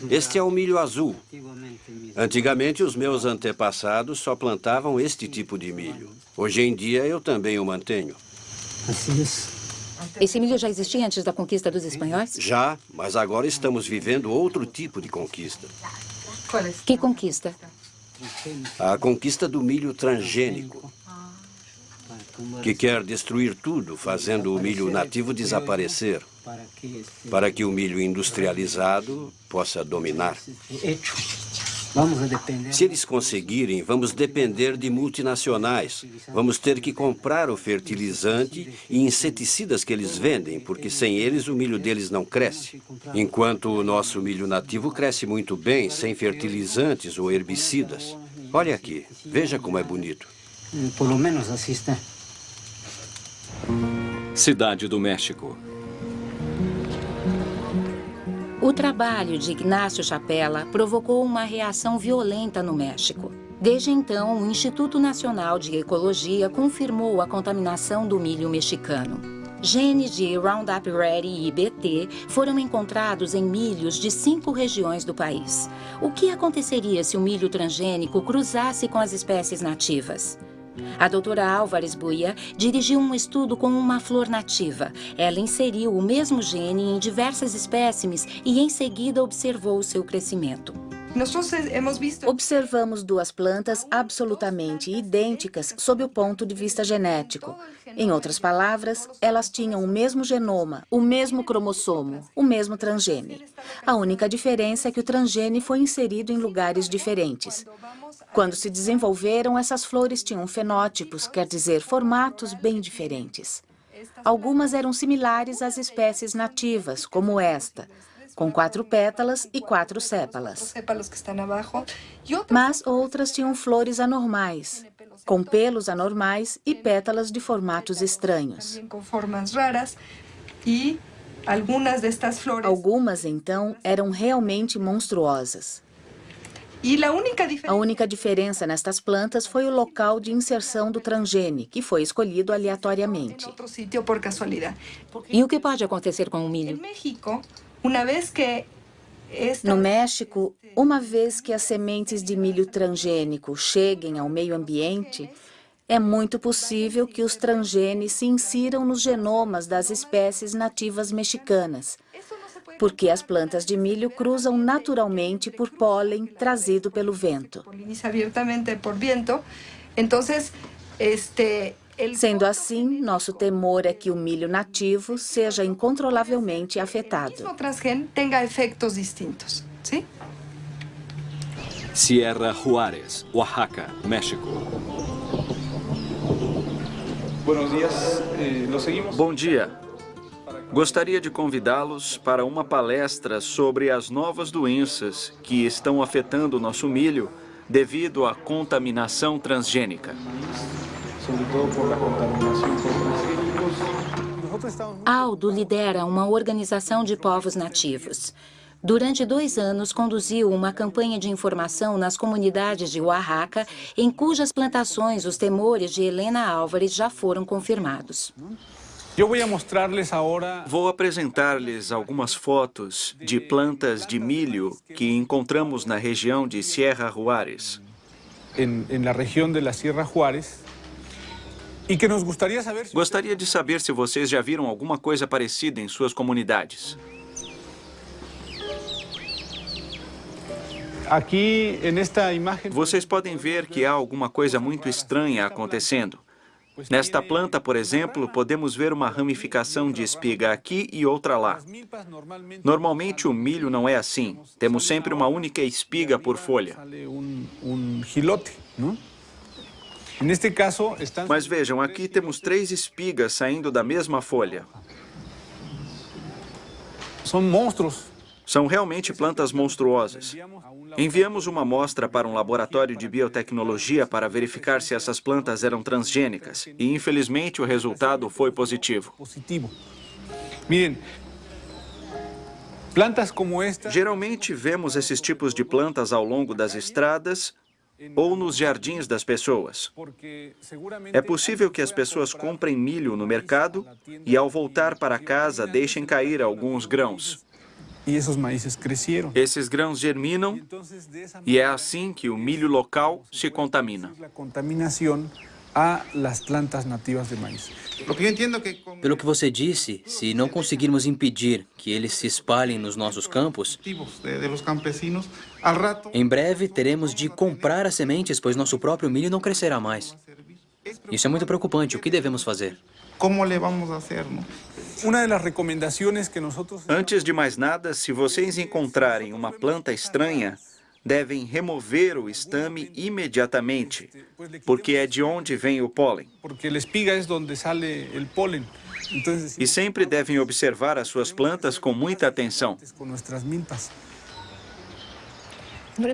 Este é o milho azul. Antigamente, os meus antepassados só plantavam este tipo de milho. Hoje em dia, eu também o mantenho. Esse milho já existia antes da conquista dos espanhóis? Já, mas agora estamos vivendo outro tipo de conquista. Que conquista? A conquista do milho transgênico, que quer destruir tudo, fazendo o milho nativo desaparecer, para que o milho industrializado possa dominar. Se eles conseguirem, vamos depender de multinacionais. Vamos ter que comprar o fertilizante e inseticidas que eles vendem, porque sem eles o milho deles não cresce. Enquanto o nosso milho nativo cresce muito bem, sem fertilizantes ou herbicidas. Olha aqui, veja como é bonito. Pelo menos assim está. Cidade do México. O trabalho de Ignacio Chapela provocou uma reação violenta no México. Desde então, o Instituto Nacional de Ecologia confirmou a contaminação do milho mexicano. Genes de Roundup Ready e BT foram encontrados em milhos de 5 regiões do país. O que aconteceria se o milho transgênico cruzasse com as espécies nativas? A doutora Álvares Buia dirigiu um estudo com uma flor nativa. Ela inseriu o mesmo gene em diversas espécimes e, em seguida, observou seu crescimento. Observamos 2 plantas absolutamente idênticas sob o ponto de vista genético. Em outras palavras, elas tinham o mesmo genoma, o mesmo cromossomo, o mesmo transgene. A única diferença é que o transgene foi inserido em lugares diferentes. Quando se desenvolveram, essas flores tinham fenótipos, quer dizer, formatos bem diferentes. Algumas eram similares às espécies nativas, como esta, com 4 pétalas e 4 sépalas. Mas outras tinham flores anormais, com pelos anormais e pétalas de formatos estranhos. Algumas, então, eram realmente monstruosas. A única diferença nestas plantas foi o local de inserção do transgene, que foi escolhido aleatoriamente. E o que pode acontecer com o milho? No México, uma vez que as sementes de milho transgênico cheguem ao meio ambiente, é muito possível que os transgenes se insiram nos genomas das espécies nativas mexicanas, porque as plantas de milho cruzam naturalmente por pólen trazido pelo vento. Sendo assim, nosso temor é que o milho nativo seja incontrolavelmente afetado. Sierra Juárez, Oaxaca, México. Bom dia. Gostaria de convidá-los para uma palestra sobre as novas doenças que estão afetando o nosso milho devido à contaminação transgênica. Aldo lidera uma organização de povos nativos. Durante 2 anos, conduziu uma campanha de informação nas comunidades de Oaxaca, em cujas plantações os temores de Helena Álvares já foram confirmados. Vou apresentar-lhes algumas fotos de plantas de milho que encontramos na região de Sierra Juárez. Gostaria de saber se vocês já viram alguma coisa parecida em suas comunidades. Vocês podem ver que há alguma coisa muito estranha acontecendo. Nesta planta, por exemplo, podemos ver uma ramificação de espiga aqui e outra lá. Normalmente o milho não é assim. Temos sempre uma única espiga por folha. Mas vejam, aqui temos 3 espigas saindo da mesma folha. São realmente plantas monstruosas. Enviamos uma amostra para um laboratório de biotecnologia para verificar se essas plantas eram transgênicas. E, infelizmente, o resultado foi positivo. Geralmente vemos esses tipos de plantas ao longo das estradas ou nos jardins das pessoas. É possível que as pessoas comprem milho no mercado e, ao voltar para casa, deixem cair alguns grãos. Esses grãos germinam e é assim que o milho local se contamina. Pelo que você disse, se não conseguirmos impedir que eles se espalhem nos nossos campos, em breve teremos de comprar as sementes, pois nosso próprio milho não crescerá mais. Isso é muito preocupante. O que devemos fazer? Antes de mais nada, se vocês encontrarem uma planta estranha, devem remover o estame imediatamente, porque é de onde vem o pólen. E sempre devem observar as suas plantas com muita atenção.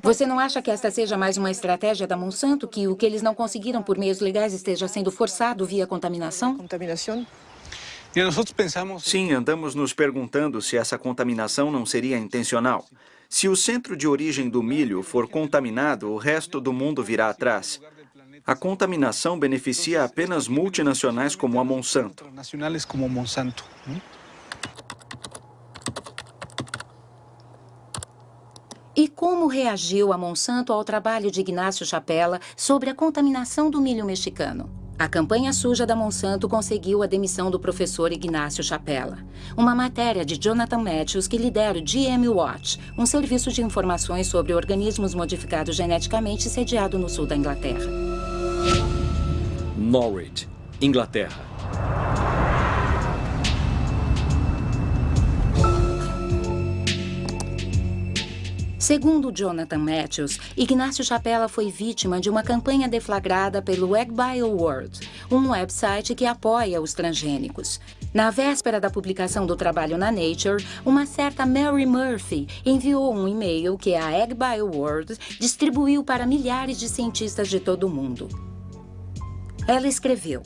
Você não acha que esta seja mais uma estratégia da Monsanto, que o que eles não conseguiram por meios legais esteja sendo forçado via contaminação? Sim, andamos nos perguntando se essa contaminação não seria intencional. Se o centro de origem do milho for contaminado, o resto do mundo virá atrás. A contaminação beneficia apenas multinacionais como a Monsanto. E como reagiu a Monsanto ao trabalho de Ignácio Chapela sobre a contaminação do milho mexicano? A campanha suja da Monsanto conseguiu a demissão do professor Ignácio Chapela. Uma matéria de Jonathan Matthews que lidera o GM Watch, um serviço de informações sobre organismos modificados geneticamente sediado no sul da Inglaterra. Norwich, Inglaterra. Segundo Jonathan Matthews, Ignácio Chapela foi vítima de uma campanha deflagrada pelo AgBioWorld, um website que apoia os transgênicos. Na véspera da publicação do trabalho na Nature, uma certa Mary Murphy enviou um e-mail que a AgBioWorld distribuiu para milhares de cientistas de todo o mundo. Ela escreveu: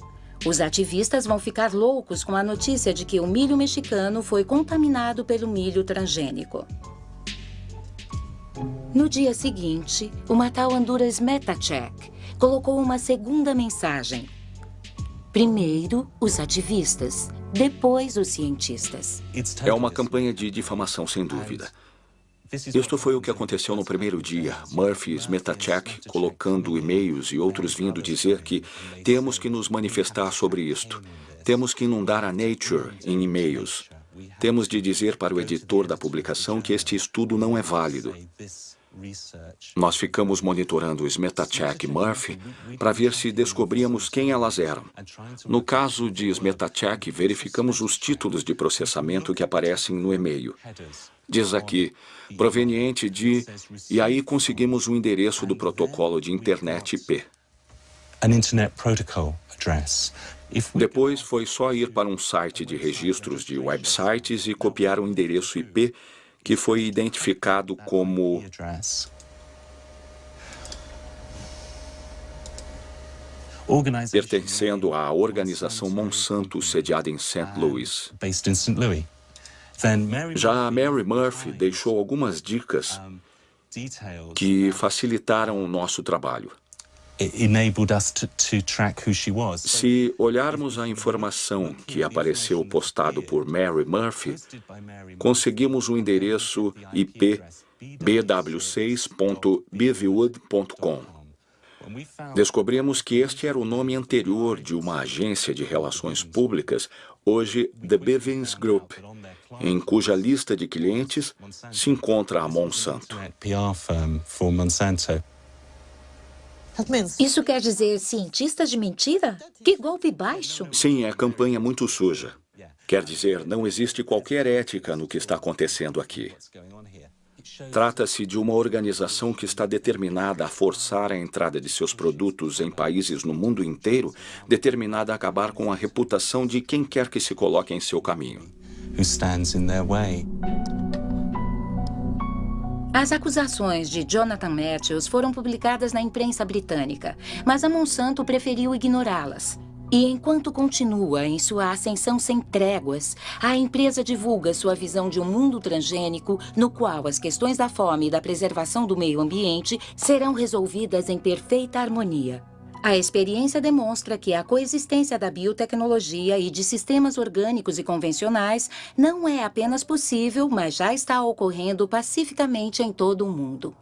os ativistas vão ficar loucos com a notícia de que o milho mexicano foi contaminado pelo milho transgênico. No dia seguinte, uma tal Honduras Metacheck colocou uma segunda mensagem. Primeiro, os ativistas, depois os cientistas. É uma campanha de difamação, sem dúvida. Isto foi o que aconteceu no primeiro dia. Murphy Metacheck colocando e-mails e outros vindo dizer que temos que nos manifestar sobre isto. Temos que inundar a Nature em e-mails. Temos de dizer para o editor da publicação que este estudo não é válido. Nós ficamos monitorando os Metacheck e Murphy para ver se descobríamos quem elas eram. No caso de Metacheck, verificamos os títulos de processamento que aparecem no e-mail. Diz aqui, proveniente de... E aí conseguimos o endereço do protocolo de internet IP. Depois foi só ir para um site de registros de websites e copiar o endereço IP que foi identificado como pertencendo à organização Monsanto sediada em St. Louis. Já a Mary Murphy deixou algumas dicas que facilitaram o nosso trabalho. Se olharmos a informação que apareceu postado por Mary Murphy, conseguimos o endereço IP bw6.beaverwood.com. Descobrimos que este era o nome anterior de uma agência de relações públicas, hoje The Bivens Group, em cuja lista de clientes se encontra a Monsanto. Isso quer dizer cientistas de mentira? Que golpe baixo! Sim, é campanha muito suja. Quer dizer, não existe qualquer ética no que está acontecendo aqui. Trata-se de uma organização que está determinada a forçar a entrada de seus produtos em países no mundo inteiro, determinada a acabar com a reputação de quem quer que se coloque em seu caminho. As acusações de Jonathan Matthews foram publicadas na imprensa britânica, mas a Monsanto preferiu ignorá-las. E enquanto continua em sua ascensão sem tréguas, a empresa divulga sua visão de um mundo transgênico no qual as questões da fome e da preservação do meio ambiente serão resolvidas em perfeita harmonia. A experiência demonstra que a coexistência da biotecnologia e de sistemas orgânicos e convencionais não é apenas possível, mas já está ocorrendo pacificamente em todo o mundo.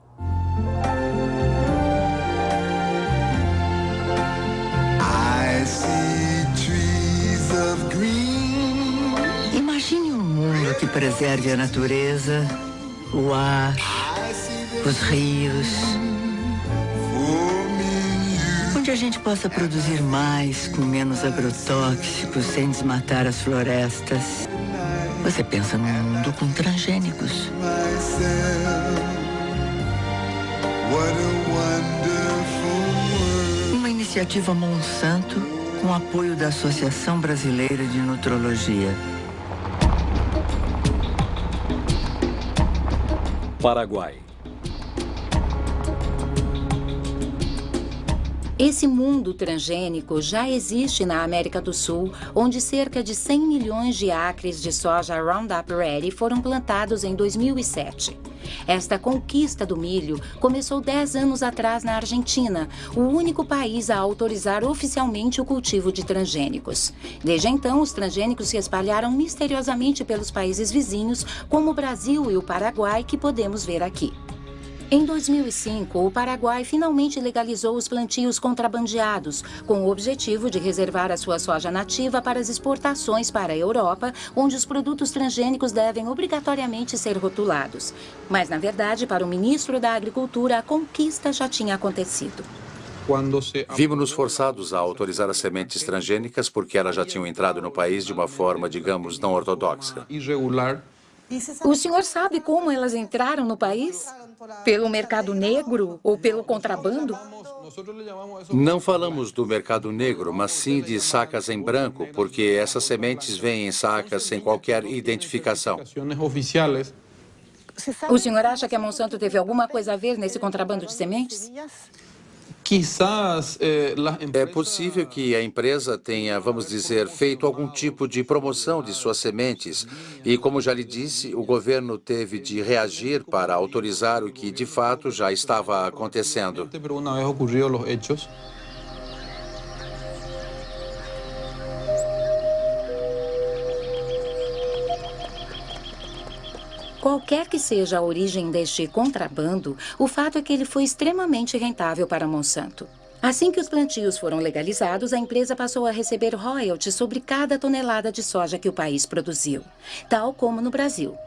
Imagine um mundo que preserve a natureza, o ar, os rios, onde a gente possa produzir mais com menos agrotóxicos, sem desmatar as florestas. Você pensa num mundo com transgênicos. Uma iniciativa Monsanto com apoio da Associação Brasileira de Nutrologia. Paraguai. Esse mundo transgênico já existe na América do Sul, onde cerca de 100 milhões de acres de soja Roundup Ready foram plantados em 2007. Esta conquista do milho começou 10 anos atrás na Argentina, o único país a autorizar oficialmente o cultivo de transgênicos. Desde então, os transgênicos se espalharam misteriosamente pelos países vizinhos, como o Brasil e o Paraguai, que podemos ver aqui. Em 2005, o Paraguai finalmente legalizou os plantios contrabandeados, com o objetivo de reservar a sua soja nativa para as exportações para a Europa, onde os produtos transgênicos devem obrigatoriamente ser rotulados. Mas, na verdade, para o ministro da Agricultura, a conquista já tinha acontecido. Vimos-nos forçados a autorizar as sementes transgênicas porque elas já tinham entrado no país de uma forma, digamos, não ortodoxa. O senhor sabe como elas entraram no país? Pelo mercado negro ou pelo contrabando? Não falamos do mercado negro, mas sim de sacas em branco, porque essas sementes vêm em sacas sem qualquer identificação. O senhor acha que a Monsanto teve alguma coisa a ver nesse contrabando de sementes? É possível que a empresa tenha, vamos dizer, feito algum tipo de promoção de suas sementes. E, como já lhe disse, o governo teve de reagir para autorizar o que, de fato, já estava acontecendo. Qualquer que seja a origem deste contrabando, o fato é que ele foi extremamente rentável para a Monsanto. Assim que os plantios foram legalizados, a empresa passou a receber royalties sobre cada tonelada de soja que o país produziu, tal como no Brasil.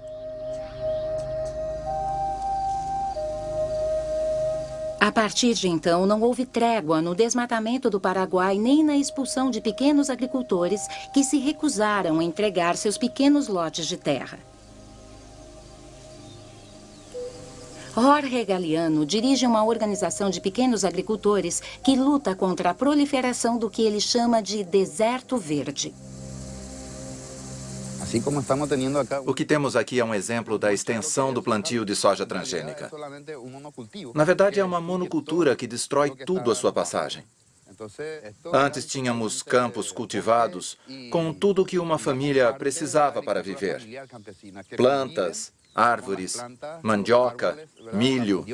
A partir de então, não houve trégua no desmatamento do Paraguai nem na expulsão de pequenos agricultores que se recusaram a entregar seus pequenos lotes de terra. Jorge Galeano dirige uma organização de pequenos agricultores que luta contra a proliferação do que ele chama de deserto verde. O que temos aqui é um exemplo da extensão do plantio de soja transgênica. Na verdade, é uma monocultura que destrói tudo à sua passagem. Antes tínhamos campos cultivados com tudo o que uma família precisava para viver. Plantas, árvores, mandioca, milho.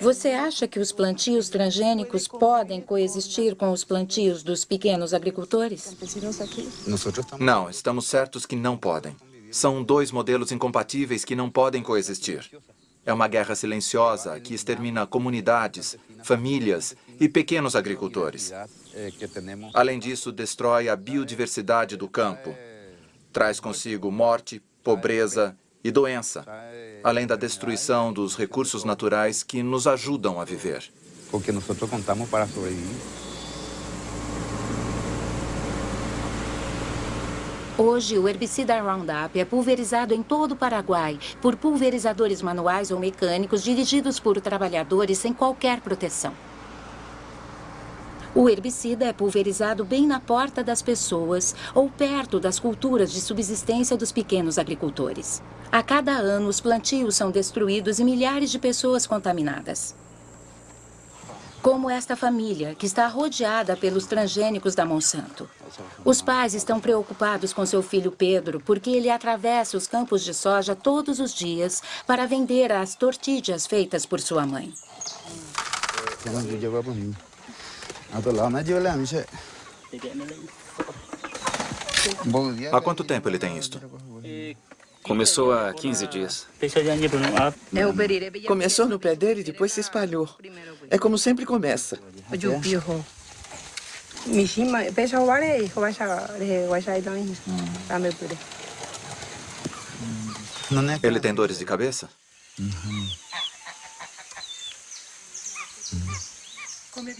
Você acha que os plantios transgênicos podem coexistir com os plantios dos pequenos agricultores? Não, estamos certos que não podem. São dois modelos incompatíveis que não podem coexistir. É uma guerra silenciosa que extermina comunidades, famílias e pequenos agricultores. Além disso, destrói a biodiversidade do campo. Traz consigo morte, pobreza e doença, além da destruição dos recursos naturais que nos ajudam a viver. Porque nós contamos para sobreviver. Hoje, o herbicida Roundup é pulverizado em todo o Paraguai por pulverizadores manuais ou mecânicos dirigidos por trabalhadores sem qualquer proteção. O herbicida é pulverizado bem na porta das pessoas ou perto das culturas de subsistência dos pequenos agricultores. A cada ano, os plantios são destruídos e milhares de pessoas contaminadas. Como esta família, que está rodeada pelos transgênicos da Monsanto. Os pais estão preocupados com seu filho Pedro, porque ele atravessa os campos de soja todos os dias para vender as tortilhas feitas por sua mãe. Há quanto tempo ele tem isto? Começou há 15 dias. Começou no pé dele e depois se espalhou. É como sempre começa. Ele tem dores de cabeça?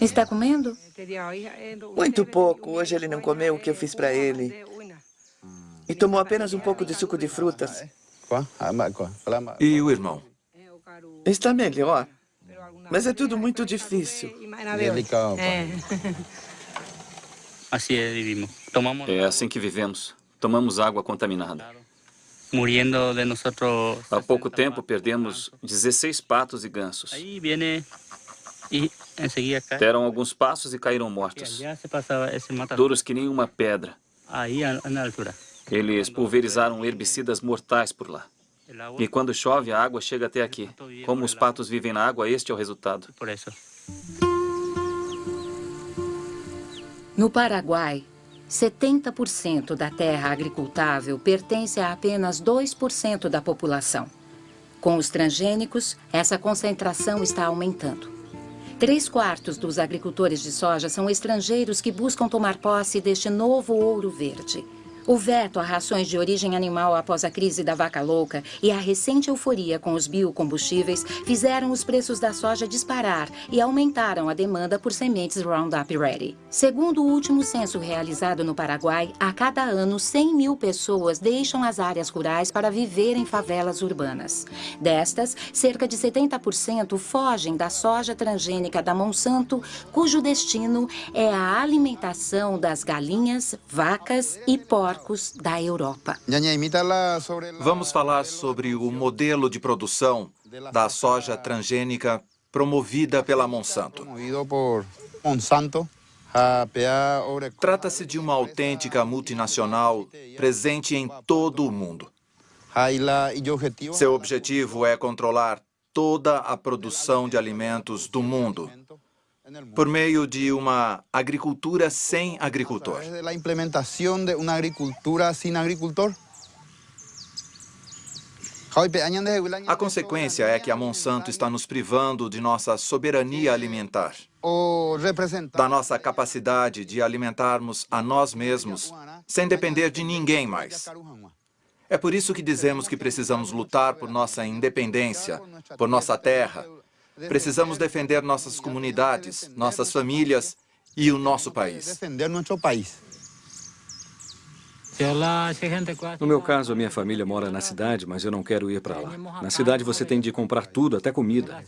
Está comendo? Muito pouco. Hoje ele não comeu o que eu fiz para ele. E tomou apenas um pouco de suco de frutas. E o irmão? Está melhor. Mas é tudo muito difícil. É assim que vivemos. Tomamos água contaminada. Há pouco tempo perdemos 16 patos e gansos. Deram alguns passos e caíram mortos. Duros que nem uma pedra. Eles pulverizaram herbicidas mortais por lá. E quando chove, a água chega até aqui. Como os patos vivem na água, este é o resultado. No Paraguai, 70% da terra agricultável pertence a apenas 2% da população. Com os transgênicos, essa concentração está aumentando. 3/4 dos agricultores de soja são estrangeiros que buscam tomar posse deste novo ouro verde. O veto a rações de origem animal após a crise da vaca louca e a recente euforia com os biocombustíveis fizeram os preços da soja disparar e aumentaram a demanda por sementes Roundup Ready. Segundo o último censo realizado no Paraguai, a cada ano 100 mil pessoas deixam as áreas rurais para viver em favelas urbanas. Destas, cerca de 70% fogem da soja transgênica da Monsanto, cujo destino é a alimentação das galinhas, vacas e porcos da Europa. Vamos falar sobre o modelo de produção da soja transgênica promovida pela Monsanto. Trata-se de uma autêntica multinacional presente em todo o mundo. Seu objetivo é controlar toda a produção de alimentos do mundo por meio de uma agricultura sem agricultor. A consequência é que a Monsanto está nos privando de nossa soberania alimentar, da nossa capacidade de alimentarmos a nós mesmos sem depender de ninguém mais. É por isso que dizemos que precisamos lutar por nossa independência, por nossa terra. Precisamos defender nossas comunidades, nossas famílias e o nosso país. No meu caso, a minha família mora na cidade, mas eu não quero ir para lá. Na cidade você tem de comprar tudo, até comida.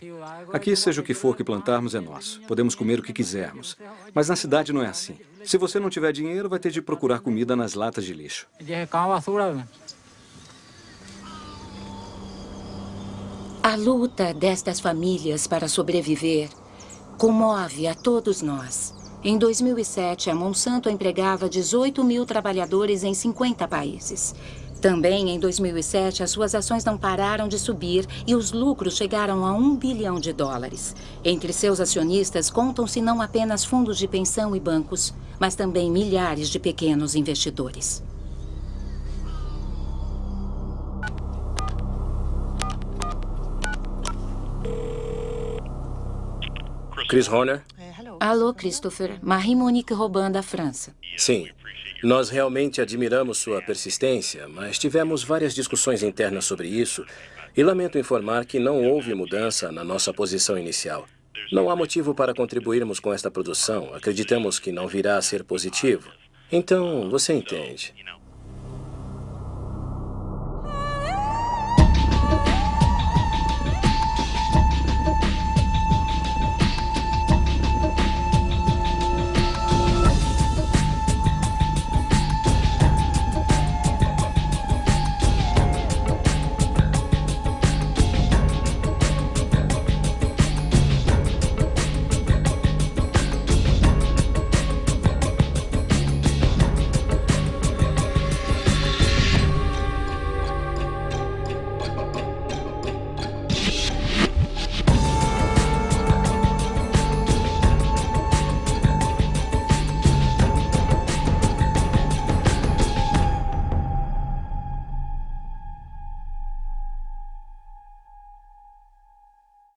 Aqui, seja o que for que plantarmos, é nosso. Podemos comer o que quisermos. Mas na cidade não é assim. Se você não tiver dinheiro, vai ter de procurar comida nas latas de lixo. A luta destas famílias para sobreviver comove a todos nós. Em 2007, a Monsanto empregava 18 mil trabalhadores em 50 países. Também em 2007, as suas ações não pararam de subir e os lucros chegaram a $1 bilhão. Entre seus acionistas contam-se não apenas fundos de pensão e bancos, mas também milhares de pequenos investidores. Chris Horner? Alô, Christopher. Marie-Monique Robin, da França. Sim. Nós realmente admiramos sua persistência, mas tivemos várias discussões internas sobre isso e lamento informar que não houve mudança na nossa posição inicial. Não há motivo para contribuirmos com esta produção. Acreditamos que não virá a ser positivo. Então, você entende.